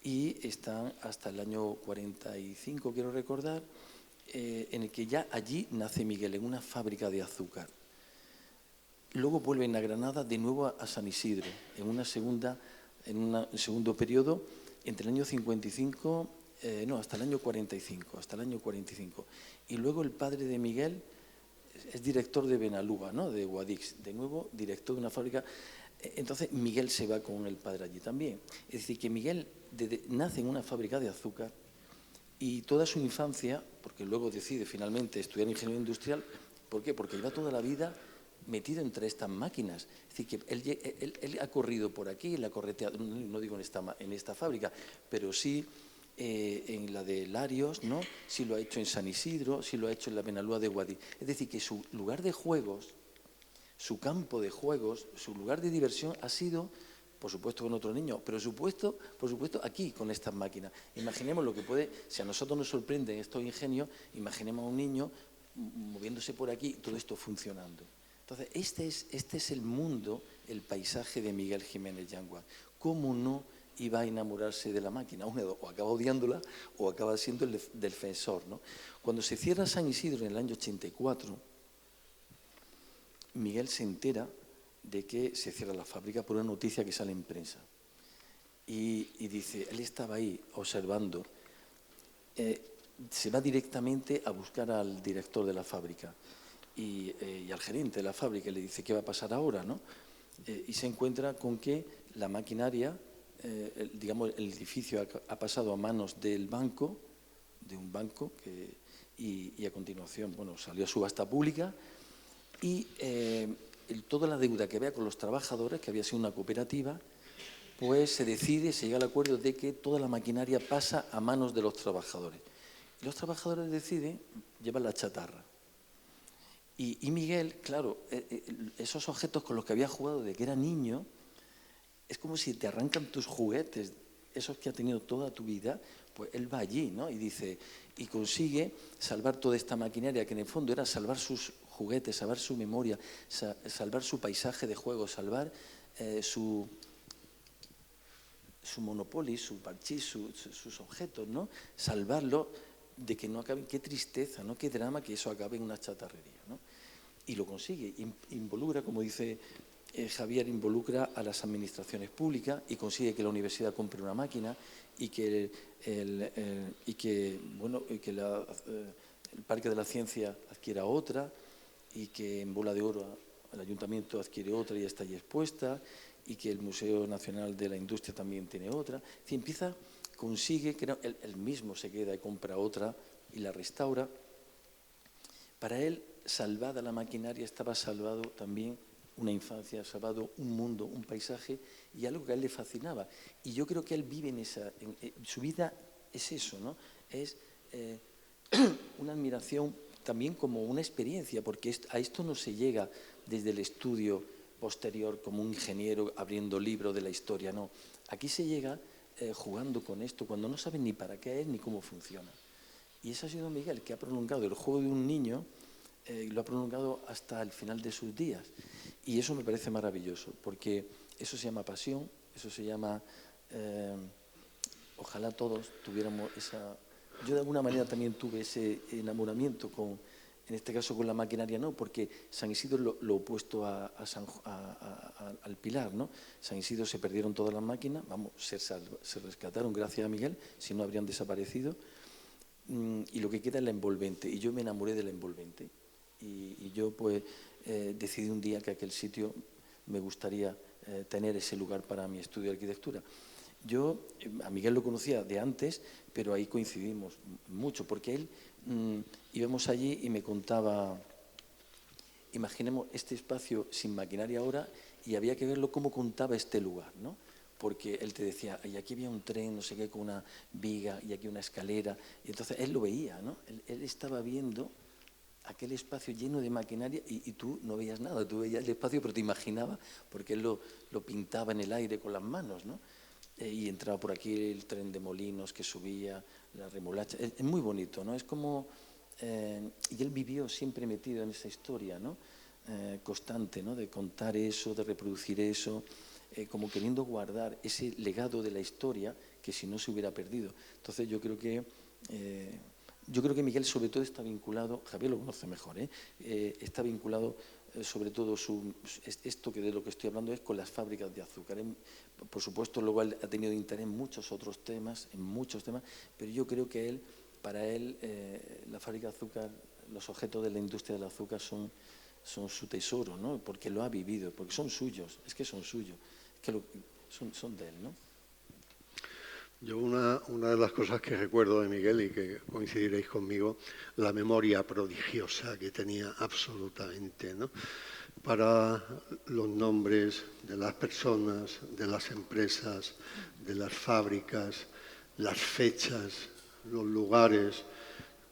S3: y están hasta el año 45, quiero recordar, en el que ya allí nace Miguel, en una fábrica de azúcar. Luego vuelven a Granada, de nuevo a San Isidro, en un segundo periodo, entre el año 55, hasta el año 45, Y luego el padre de Miguel es director de Benalúa, ¿no?, de Guadix, de nuevo director de una fábrica. Entonces Miguel se va con el padre allí también. Es decir, que Miguel nace en una fábrica de azúcar y toda su infancia, porque luego decide finalmente estudiar ingeniería industrial. ¿Por qué? Porque lleva toda la vida metido entre estas máquinas. Es decir, que él ha corrido por aquí, él ha correteado, no digo en esta fábrica, pero sí en la de Larios, ¿no? Sí lo ha hecho en San Isidro, sí lo ha hecho en la Benalúa de Guadix. Es decir, que su lugar de juegos, su campo de juegos, su lugar de diversión ha sido, por supuesto, con otros niños, pero por supuesto aquí, con estas máquinas. Imaginemos lo que puede, si a nosotros nos sorprenden estos ingenios, imaginemos a un niño moviéndose por aquí, todo esto funcionando. Entonces, este es el mundo, el paisaje de Miguel Jiménez Yanguas. ¿Cómo no iba a enamorarse de la máquina? O acaba odiándola o acaba siendo el defensor, ¿no? Cuando se cierra San Isidro en el año 84, Miguel se entera de que se cierra la fábrica por una noticia que sale en prensa. Y dice, él estaba ahí observando, se va directamente a buscar al director de la fábrica y al gerente de la fábrica, y le dice, ¿qué va a pasar ahora, no? Y se encuentra con que la maquinaria, digamos, el edificio ha pasado a manos del banco, de un banco, y a continuación, bueno, salió a subasta pública, y toda la deuda que había con los trabajadores, que había sido una cooperativa, pues se llega al acuerdo de que toda la maquinaria pasa a manos de los trabajadores. Y los trabajadores deciden llevar la chatarra. Y Miguel, claro, esos objetos con los que había jugado desde que era niño, es como si te arrancan tus juguetes, esos que ha tenido toda tu vida, pues él va allí, ¿no? Y consigue salvar toda esta maquinaria, que en el fondo era salvar sus juguetes, salvar su memoria, salvar su paisaje de juego, salvar su Monopoly, su parchís, sus objetos, ¿no? Salvarlo de que no acaben. Qué tristeza, ¿no? Qué drama que eso acabe en una chatarrería, ¿no? Y lo consigue, involucra, como dice Javier, involucra a las administraciones públicas y consigue que la universidad compre una máquina y que el Parque de la Ciencia adquiera otra, y que en Bola de Oro el Ayuntamiento adquiere otra y está allí expuesta, y que el Museo Nacional de la Industria también tiene otra. Es decir, consigue que él mismo se queda y compra otra y la restaura. Para él, salvada la maquinaria, estaba salvado también una infancia, salvado un mundo, un paisaje y algo que a él le fascinaba. Y yo creo que él vive su vida es eso, ¿no? Es una admiración también como una experiencia, porque a esto no se llega desde el estudio posterior como un ingeniero abriendo libros de la historia, no. Aquí se llega jugando con esto, cuando no saben ni para qué es ni cómo funciona. Y eso ha sido Miguel, que ha prolongado el juego de un niño, lo ha prolongado hasta el final de sus días. Y eso me parece maravilloso, porque eso se llama pasión, eso se llama... ojalá todos tuviéramos esa... Yo de alguna manera también tuve ese enamoramiento en este caso con la maquinaria, no, porque San Isidro lo opuesto al Pilar, ¿no? San Isidro se perdieron todas las máquinas, se rescataron gracias a Miguel, si no habrían desaparecido, y lo que queda es la envolvente, y yo me enamoré de la envolvente, y yo pues decidí un día que aquel sitio me gustaría tener ese lugar para mi estudio de arquitectura. Yo a Miguel lo conocía de antes, pero ahí coincidimos mucho, porque él íbamos allí y me contaba, imaginemos este espacio sin maquinaria ahora y había que verlo cómo contaba este lugar, ¿no? Porque él te decía, y aquí había un tren, no sé qué, con una viga, y aquí una escalera, y entonces él lo veía, ¿no? Él estaba viendo aquel espacio lleno de maquinaria y tú no veías nada, tú veías el espacio pero te imaginabas, porque él lo pintaba en el aire con las manos, ¿no? Y entraba por aquí el tren de molinos que subía, la remolacha, es muy bonito, ¿no? Es como, y él vivió siempre metido en esa historia, ¿no? Constante, ¿no? De contar eso, de reproducir eso, como queriendo guardar ese legado de la historia que si no se hubiera perdido. Entonces yo creo que Miguel sobre todo está vinculado, Javier lo conoce mejor, está vinculado sobre todo esto que de lo que estoy hablando es con las fábricas de azúcar. Por supuesto, luego él ha tenido interés en muchos otros temas, pero yo creo que para él, la fábrica de azúcar, los objetos de la industria del azúcar son su tesoro, ¿no? Porque lo ha vivido, porque son suyos, es que son suyos, es que son de él, ¿no?
S1: Yo una de las cosas que recuerdo de Miguel, y que coincidiréis conmigo, la memoria prodigiosa que tenía absolutamente, ¿no? Para los nombres de las personas, de las empresas, de las fábricas, las fechas, los lugares,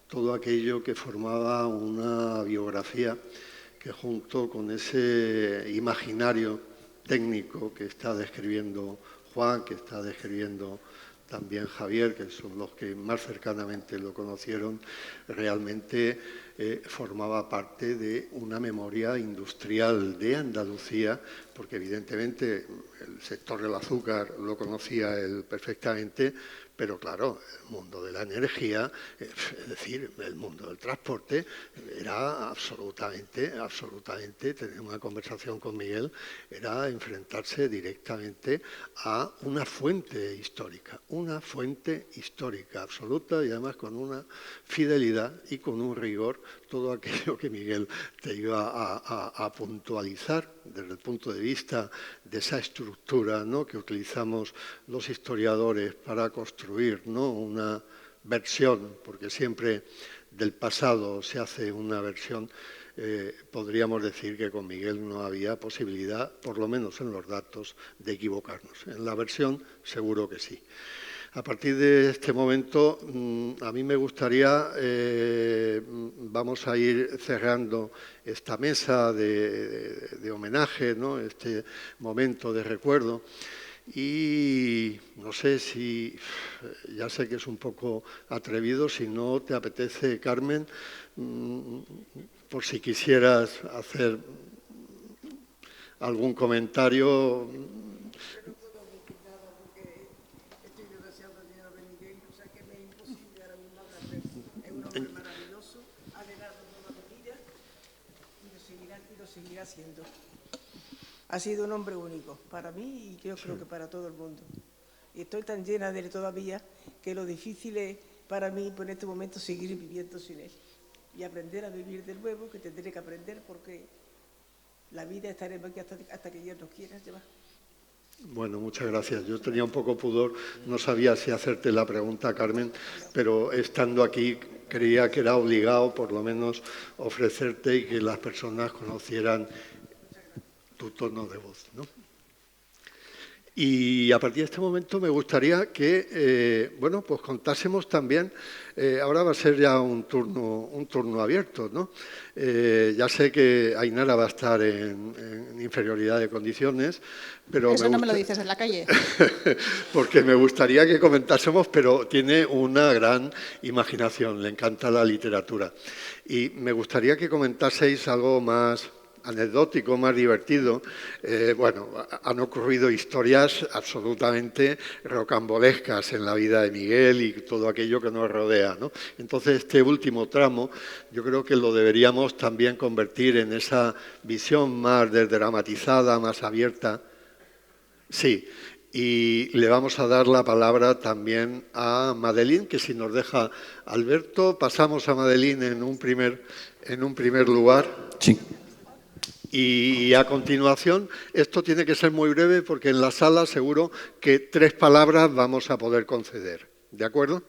S1: todo aquello que formaba una biografía que junto con ese imaginario técnico que está describiendo Juan, que está describiendo también Javier, que son los que más cercanamente lo conocieron, realmente formaba parte de una memoria industrial de Andalucía, porque evidentemente el sector del azúcar lo conocía él perfectamente, pero claro, el mundo de la energía, es decir, el mundo del transporte, era absolutamente, tener una conversación con Miguel era enfrentarse directamente a una fuente histórica absoluta y además con una fidelidad y con un rigor todo aquello que Miguel te iba a puntualizar desde el punto de vista de esa estructura, ¿no?, que utilizamos los historiadores para construir, ¿no?, una versión, porque siempre del pasado se hace una versión. Podríamos decir que con Miguel no había posibilidad, por lo menos en los datos, de equivocarnos. En la versión seguro que sí. A partir de este momento, a mí me gustaría, vamos a ir cerrando esta mesa de homenaje, ¿no?, este momento de recuerdo. Y no sé si, ya sé que es un poco atrevido, si no te apetece, Carmen, por si quisieras hacer algún comentario.
S6: Seguirá siendo. Ha sido un hombre único para mí y yo creo que para todo el mundo. Y estoy tan llena de él todavía que lo difícil es para mí en este momento seguir viviendo sin él y aprender a vivir de nuevo, que tendré que aprender porque la vida estaremos aquí hasta que Dios nos quiera llevar.
S1: Bueno, muchas gracias. Yo tenía un poco pudor, no sabía si hacerte la pregunta, Carmen, pero estando aquí creía que era obligado por lo menos ofrecerte y que las personas conocieran tu tono de voz, ¿no? Y a partir de este momento me gustaría que, bueno, pues contásemos también, ahora va a ser ya un turno abierto, ¿no? Ya sé que Ainara va a estar en inferioridad de condiciones, pero...
S5: Eso no me lo dices en la calle.
S1: Porque me gustaría que comentásemos, pero tiene una gran imaginación, le encanta la literatura. Y me gustaría que comentaseis algo más anecdótico, más divertido. Bueno, han ocurrido historias absolutamente rocambolescas en la vida de Miguel y todo aquello que nos rodea, ¿no? Entonces, este último tramo yo creo que lo deberíamos también convertir en esa visión más desdramatizada, más abierta. Sí, y le vamos a dar la palabra también a Madeline, que si nos deja Alberto, pasamos a Madeline en un primer lugar.
S2: Sí.
S1: Y a continuación, esto tiene que ser muy breve porque en la sala seguro que 3 palabras vamos a poder conceder. ¿De acuerdo?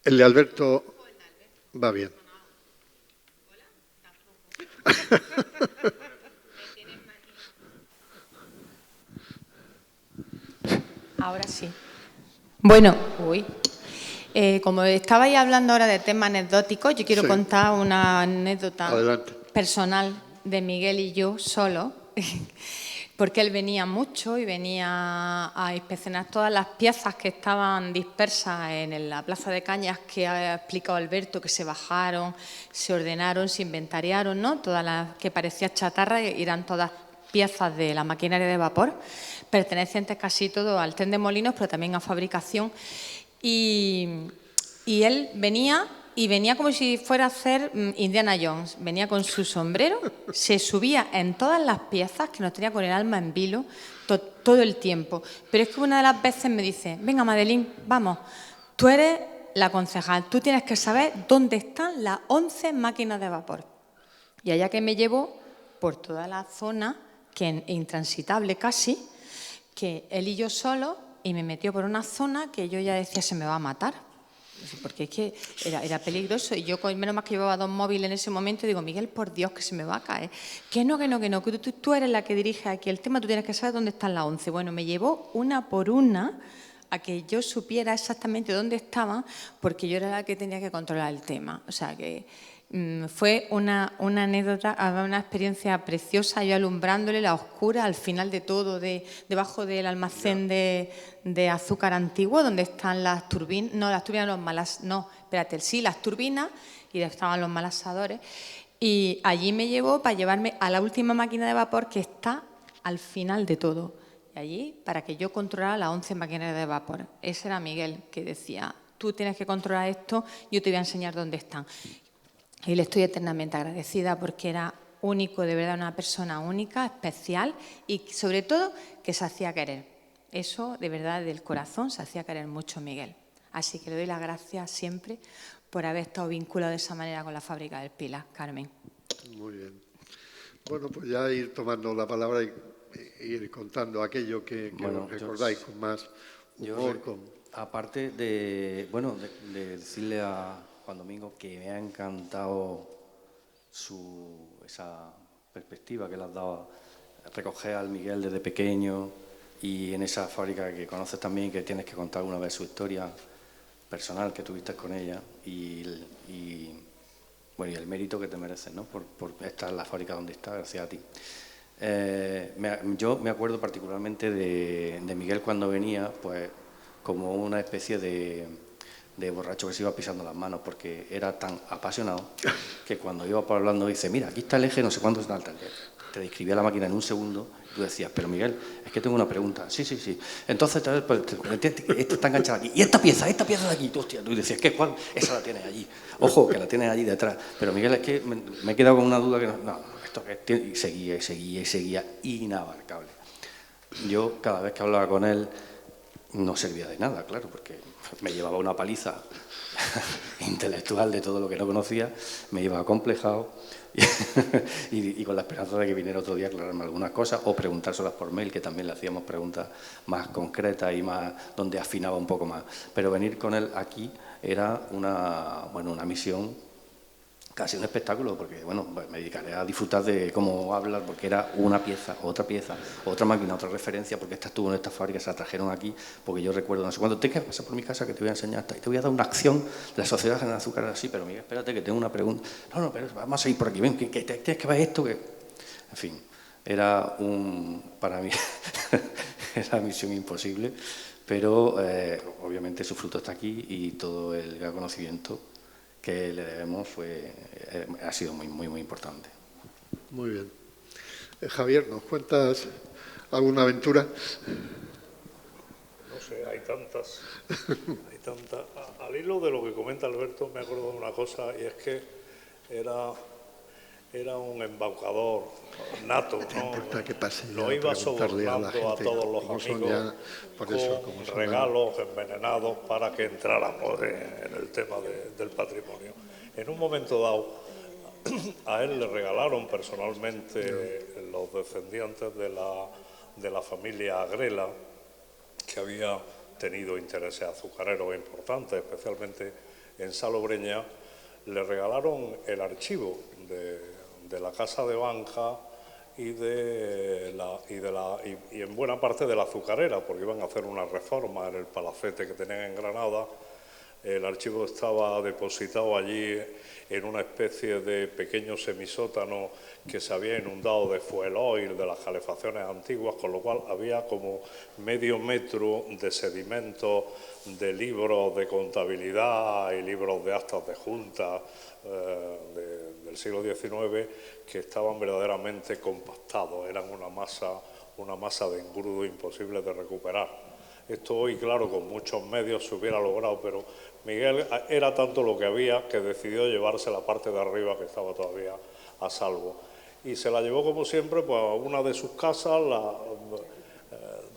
S1: El de Alberto va bien.
S7: Ahora sí. Bueno, como estabais hablando ahora de temas anecdóticos, yo quiero contar una anécdota personal de Miguel y yo solo, porque él venía mucho y venía a inspeccionar todas las piezas que estaban dispersas en la Plaza de Cañas, que ha explicado Alberto, que se bajaron, se ordenaron, se inventariaron, ¿no? Todas las que parecían chatarra eran todas piezas de la maquinaria de vapor, pertenecientes casi todo al tren de molinos, pero también a fabricación. Y él venía como si fuera a hacer Indiana Jones. Venía con su sombrero, se subía en todas las piezas, que nos tenía con el alma en vilo todo el tiempo. Pero es que una de las veces me dice: venga, Madeline, vamos, tú eres la concejal, tú tienes que saber dónde están las 11 máquinas de vapor. Y allá que me llevó por toda la zona, que es intransitable casi, que él y yo solos, y me metió por una zona que yo ya decía se me va a matar, porque es que era peligroso. Y yo, menos mal que llevaba 2 móviles en ese momento, y digo: Miguel, por Dios, que se me va a caer. Que no, que tú eres la que dirige aquí el tema, tú tienes que saber dónde están las 11. Bueno, me llevó una por una a que yo supiera exactamente dónde estaban, porque yo era la que tenía que controlar el tema. O sea que fue una anécdota, una experiencia preciosa, yo alumbrándole la oscura al final de todo, debajo del almacén de azúcar antiguo, donde están las turbinas, las turbinas, y estaban los malasadores. Y allí me llevó para llevarme a la última máquina de vapor, que está al final de todo. Y allí, para que yo controlara las 11 máquinas de vapor. Ese era Miguel, que decía: tú tienes que controlar esto, yo te voy a enseñar dónde están. Y le estoy eternamente agradecida, porque era único, de verdad, una persona única, especial, y sobre todo que se hacía querer. Eso, de verdad, del corazón, se hacía querer mucho Miguel. Así que le doy las gracias siempre por haber estado vinculado de esa manera con la fábrica del Pilar, Carmen.
S1: Muy bien. Bueno, pues ya ir tomando la palabra y ir contando aquello que os recordáis con más humor.
S2: Aparte de decirle a Juan Domingo que me ha encantado esa perspectiva que le has dado, recoger al Miguel desde pequeño, y en esa fábrica que conoces también, que tienes que contar una vez su historia personal que tuviste con ella, y el mérito que te mereces, ¿no? por estar en la fábrica donde está, gracias a ti. Yo me acuerdo particularmente de Miguel cuando venía, pues como una especie de borracho que se iba pisando las manos, porque era tan apasionado que cuando iba por hablando dice: mira, aquí está el eje, no sé cuánto está el taller. Te describía la máquina en un segundo, y tú decías: pero Miguel, es que tengo una pregunta. Sí. Entonces, esto está enganchado aquí. Y esta pieza de aquí, hostia, tú decías: ¿qué? ¿Cuál? Esa la tienes allí. Ojo, que la tienes allí detrás. Pero Miguel, es que me he quedado con una duda que no, esto que y seguía, inabarcable. Yo, cada vez que hablaba con él, no servía de nada, claro, porque me llevaba una paliza intelectual de todo lo que no conocía, me iba acomplejado y con la esperanza de que viniera otro día a aclararme algunas cosas o preguntárselas por mail, que también le hacíamos preguntas más concretas y más donde afinaba un poco más. Pero venir con él aquí era una misión, casi un espectáculo, porque me dedicaré a disfrutar de cómo hablar, porque era una pieza, otra máquina, otra referencia, porque esta estuvo en esta fábrica, se la trajeron aquí, porque yo recuerdo, no sé cuándo, te quedas pasar por mi casa que te voy a enseñar, y te voy a dar una acción de la Sociedad General de Azúcar, así, pero Miguel, espérate que tengo una pregunta. No, pero vamos a ir por aquí, ven, que tienes que ver esto, que... En fin, era para mí, era misión imposible, pero obviamente su fruto está aquí, y todo el gran conocimiento que le debemos ha sido muy importante.
S1: Muy bien. Javier, ¿nos cuentas alguna aventura?
S4: No sé, hay tantas. Al hilo de lo que comenta Alberto, me acuerdo de una cosa, y es que era un embaucador nato, ¿no? Lo iba sobornando a todos los amigos con regalos envenenados para que entráramos en el tema del patrimonio. En un momento dado, a él le regalaron personalmente los descendientes de la familia Agrela, que había tenido intereses azucareros importantes, especialmente en Salobreña, le regalaron el archivo de la Casa de Banca y en buena parte de la azucarera, porque iban a hacer una reforma en el palacete que tenían en Granada. El archivo estaba depositado allí en una especie de pequeño semisótano que se había inundado de fuel oil, de las calefacciones antiguas, con lo cual había como medio metro de sedimentos de libros de contabilidad y libros de actas de junta del siglo XIX que estaban verdaderamente compactados, eran una masa de engrudo imposible de recuperar. Esto hoy, claro, con muchos medios se hubiera logrado, pero Miguel era tanto lo que había que decidió llevarse la parte de arriba que estaba todavía a salvo. Y se la llevó, como siempre, pues, a una de sus casas, la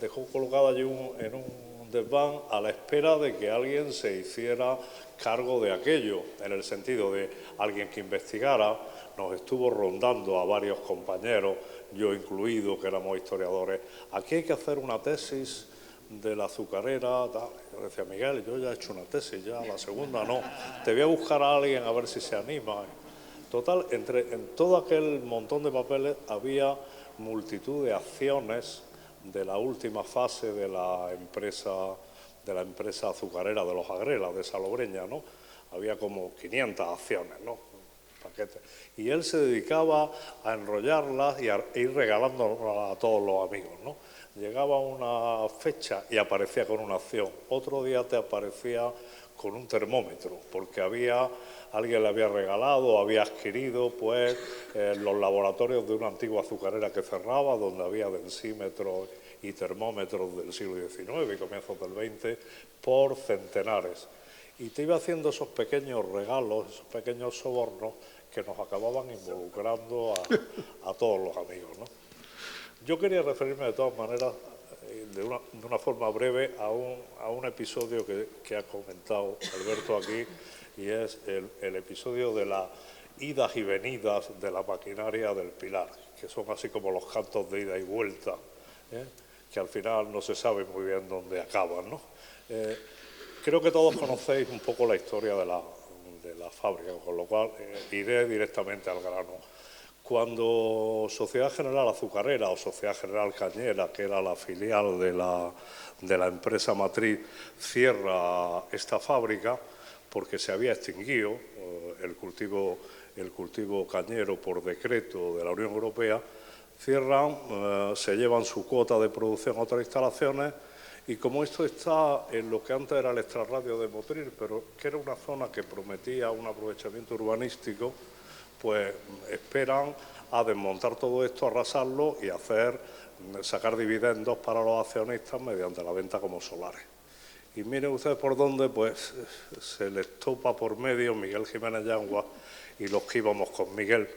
S4: dejó colocada allí en un desván a la espera de que alguien se hiciera cargo de aquello, en el sentido de alguien que investigara. Nos estuvo rondando a varios compañeros, yo incluido, que éramos historiadores. Aquí hay que hacer una tesis de la azucarera, tal. Yo decía, Miguel, yo ya he hecho una tesis, ya la segunda no, te voy a buscar a alguien a ver si se anima. Total, en todo aquel montón de papeles había multitud de acciones de la última fase de la empresa azucarera de los Agrelas, de Salobreña, ¿no? Había como 500 acciones, ¿no? Paquetes. Y él se dedicaba a enrollarlas y a ir regalándolas a todos los amigos, ¿no? Llegaba una fecha y aparecía con una acción. Otro día te aparecía con un termómetro, porque alguien le había regalado o había adquirido pues, los laboratorios de una antigua azucarera que cerraba, donde había densímetros y termómetros del siglo XIX y comienzos del XX, por centenares. Y te iba haciendo esos pequeños regalos, esos pequeños sobornos que nos acababan involucrando a todos los amigos, ¿no? Yo quería referirme de todas maneras, de una forma breve, a un episodio que ha comentado Alberto aquí, y es el episodio de las idas y venidas de la maquinaria del Pilar, que son así como los cantos de ida y vuelta, que al final no se sabe muy bien dónde acaban, ¿no? Creo que todos conocéis un poco la historia de la fábrica, con lo cual iré directamente al grano. Cuando Sociedad General Azucarera o Sociedad General Cañera, que era la filial de la empresa matriz, cierra esta fábrica porque se había extinguido el cultivo cañero por decreto de la Unión Europea, cierran, se llevan su cuota de producción a otras instalaciones y como esto está en lo que antes era el extrarradio de Motril, pero que era una zona que prometía un aprovechamiento urbanístico, pues esperan a desmontar todo esto, arrasarlo y sacar dividendos para los accionistas mediante la venta como solares. Y miren ustedes por dónde, pues se les topa por medio Miguel Jiménez Yangua y los que íbamos con Miguel.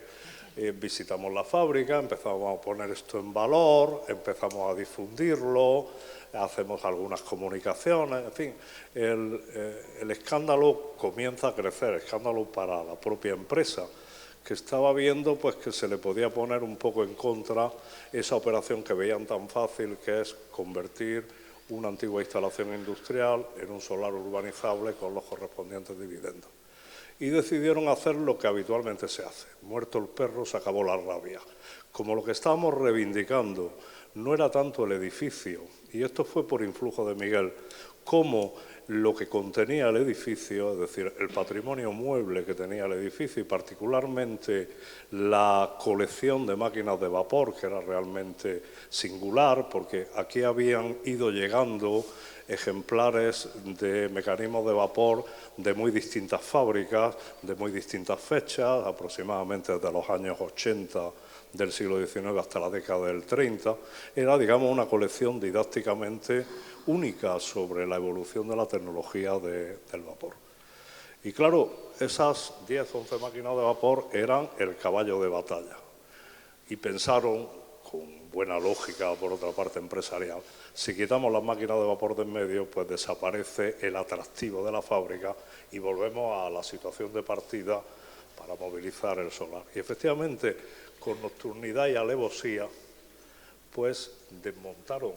S4: Visitamos la fábrica, empezamos a poner esto en valor, empezamos a difundirlo, hacemos algunas comunicaciones, en fin, el escándalo comienza a crecer, escándalo para la propia empresa, que estaba viendo pues que se le podía poner un poco en contra esa operación que veían tan fácil, que es convertir una antigua instalación industrial en un solar urbanizable con los correspondientes dividendos. Y decidieron hacer lo que habitualmente se hace. Muerto el perro, se acabó la rabia. Como lo que estábamos reivindicando no era tanto el edificio, y esto fue por influjo de Miguel, como lo que contenía el edificio, es decir, el patrimonio mueble que tenía el edificio y particularmente la colección de máquinas de vapor, que era realmente singular, porque aquí habían ido llegando ejemplares de mecanismos de vapor de muy distintas fábricas, de muy distintas fechas, aproximadamente desde los años 80 del siglo XIX hasta la década del 30. Era, digamos, una colección didácticamente única sobre la evolución de la tecnología del vapor. Y claro, esas 10 o 11 máquinas de vapor eran el caballo de batalla. Y pensaron, con buena lógica por otra parte empresarial, si quitamos las máquinas de vapor de en medio, pues desaparece el atractivo de la fábrica y volvemos a la situación de partida para movilizar el solar. Y efectivamente, con nocturnidad y alevosía, pues desmontaron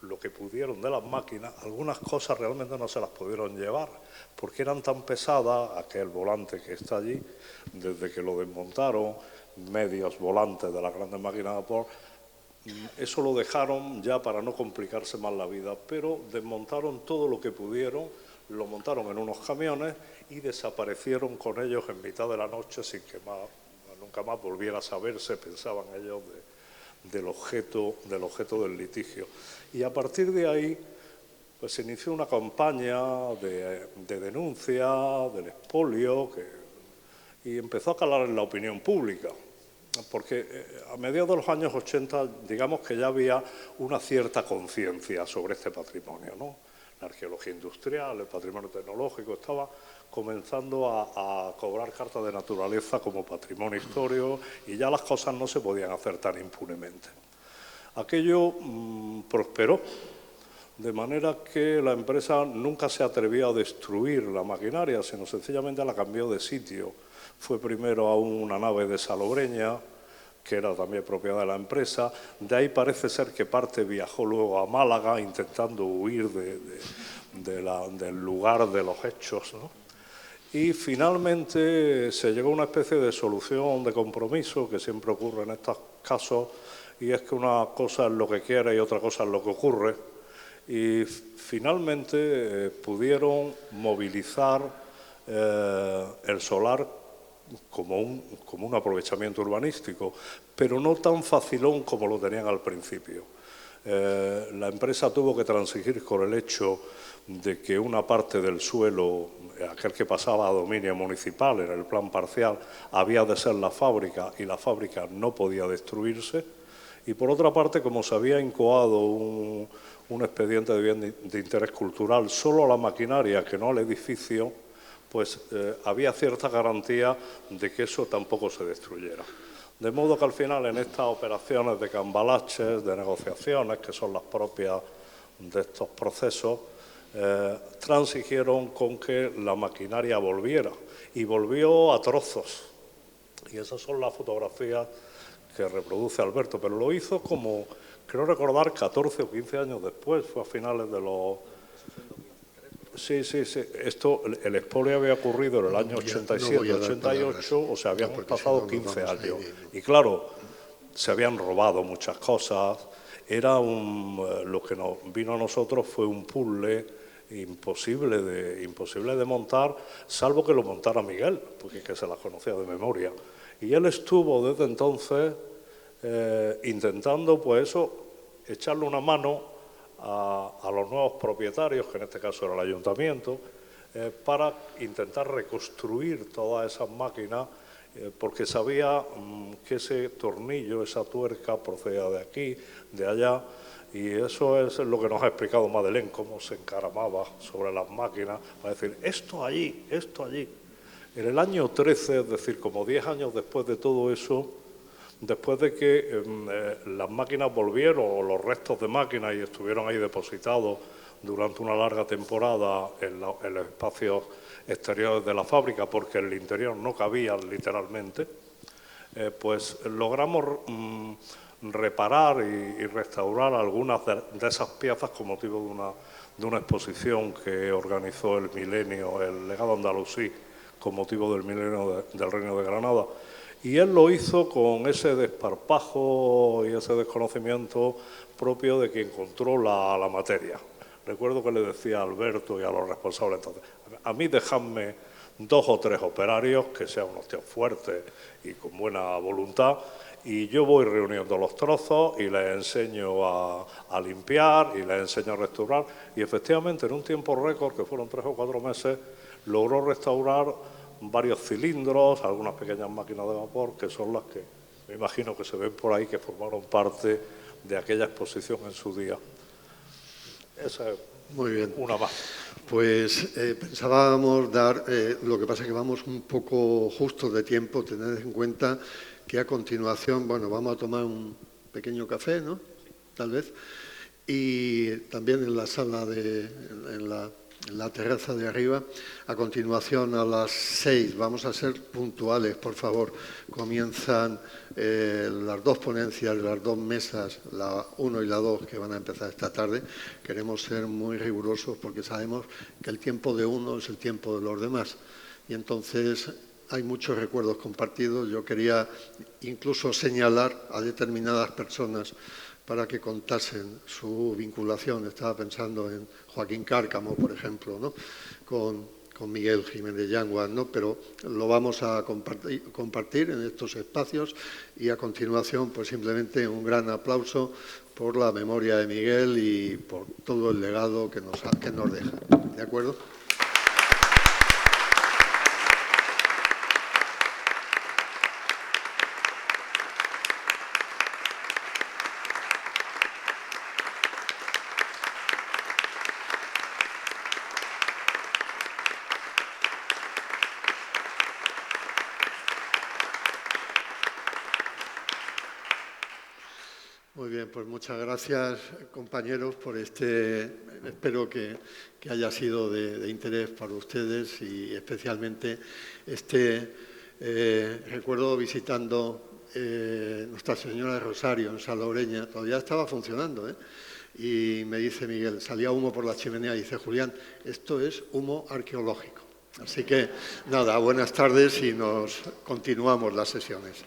S4: lo que pudieron de las máquinas, algunas cosas realmente no se las pudieron llevar, porque eran tan pesadas, aquel volante que está allí, desde que lo desmontaron, medios volantes de las grandes máquinas de vapor, eso lo dejaron ya para no complicarse más la vida, pero desmontaron todo lo que pudieron, lo montaron en unos camiones y desaparecieron con ellos en mitad de la noche sin que nunca más volviera a saberse, pensaban ellos, del objeto del litigio. Y a partir de ahí pues se inició una campaña de denuncia del expolio y empezó a calar en la opinión pública, porque a mediados de los años 80 digamos que ya había una cierta conciencia sobre este patrimonio, ¿no? La arqueología industrial, el patrimonio tecnológico, estaba comenzando a cobrar carta de naturaleza como patrimonio histórico y ya las cosas no se podían hacer tan impunemente. Aquello prosperó, de manera que la empresa nunca se atrevió a destruir la maquinaria, sino sencillamente la cambió de sitio. Fue primero a una nave de Salobreña, que era también propiedad de la empresa. De ahí parece ser que parte viajó luego a Málaga intentando huir del lugar de los hechos, ¿no? Y finalmente se llegó a una especie de solución de compromiso que siempre ocurre en estos casos, y es que una cosa es lo que quiere y otra cosa es lo que ocurre. Y finalmente pudieron movilizar el solar como un aprovechamiento urbanístico, pero no tan facilón como lo tenían al principio. La empresa tuvo que transigir con el hecho de que una parte del suelo, aquel que pasaba a dominio municipal en el plan parcial, había de ser la fábrica y la fábrica no podía destruirse. Y por otra parte, como se había incoado un expediente de bien de interés cultural solo a la maquinaria que no al edificio, pues había cierta garantía de que eso tampoco se destruyera. De modo que al final en estas operaciones de cambalaches, de negociaciones, que son las propias de estos procesos, transigieron con que la maquinaria volviera, y volvió a trozos. Y esas son las fotografías que reproduce Alberto, pero lo hizo como, creo recordar, 14 o 15 años después, fue a finales de los... Sí. Esto, el expolio había ocurrido en el año 87, 88, o sea, habían pasado 15 años. Y claro, se habían robado muchas cosas. Lo que nos vino a nosotros fue un puzzle imposible de montar, salvo que lo montara Miguel, porque que se las conocía de memoria. Y él estuvo desde entonces intentando, pues eso, echarle una mano a los nuevos propietarios, que en este caso era el ayuntamiento, para intentar reconstruir todas esas máquinas, porque sabía que ese tornillo, esa tuerca procedía de aquí, de allá, y eso es lo que nos ha explicado Madeleine, cómo se encaramaba sobre las máquinas para decir, esto allí, esto allí. En el año 13, es decir, como 10 años después de todo eso, después de que las máquinas volvieron, o los restos de máquinas, y estuvieron ahí depositados durante una larga temporada en los espacios exteriores de la fábrica, porque en el interior no cabían literalmente, pues logramos reparar y restaurar algunas de esas piezas con motivo de una exposición que organizó el Milenio, el legado andalusí, con motivo del Milenio del Reino de Granada. Y él lo hizo con ese desparpajo y ese desconocimiento propio de quien controla la materia. Recuerdo que le decía a Alberto y a los responsables entonces, a mí dejadme 2 o 3 operarios que sean unos tíos fuertes y con buena voluntad, y yo voy reuniendo los trozos y les enseño a limpiar y les enseño a restaurar. Y efectivamente en un tiempo récord, que fueron 3 o 4 meses, logró restaurar varios cilindros, algunas pequeñas máquinas de vapor, que son las que me imagino que se ven por ahí, que formaron parte de aquella exposición en su día. Esa es
S1: muy bien.
S4: Una más.
S1: Pues pensábamos dar, lo que pasa es que vamos un poco justos de tiempo, tened en cuenta que a continuación, bueno, vamos a tomar un pequeño café, ¿no? Tal vez. Y también en la sala la terraza de arriba. A continuación, a las 6, vamos a ser puntuales, por favor. Comienzan las dos ponencias, las dos mesas, la 1 y la 2, que van a empezar esta tarde. Queremos ser muy rigurosos porque sabemos que el tiempo de uno es el tiempo de los demás. Y entonces hay muchos recuerdos compartidos. Yo quería incluso señalar a determinadas personas para que contasen su vinculación. Estaba pensando en Joaquín Cárcamo, por ejemplo, ¿no? con Miguel Jiménez Yanguas, ¿no? Pero lo vamos a compartir en estos espacios y a continuación, pues simplemente un gran aplauso por la memoria de Miguel y por todo el legado que nos deja. ¿De acuerdo? Muy bien, pues muchas gracias, compañeros, por espero que haya sido de interés para ustedes y especialmente recuerdo visitando Nuestra Señora de Rosario en Salobreña, todavía estaba funcionando, y me dice Miguel, salía humo por la chimenea, y dice Julián, esto es humo arqueológico. Así que, nada, buenas tardes y continuamos las sesiones.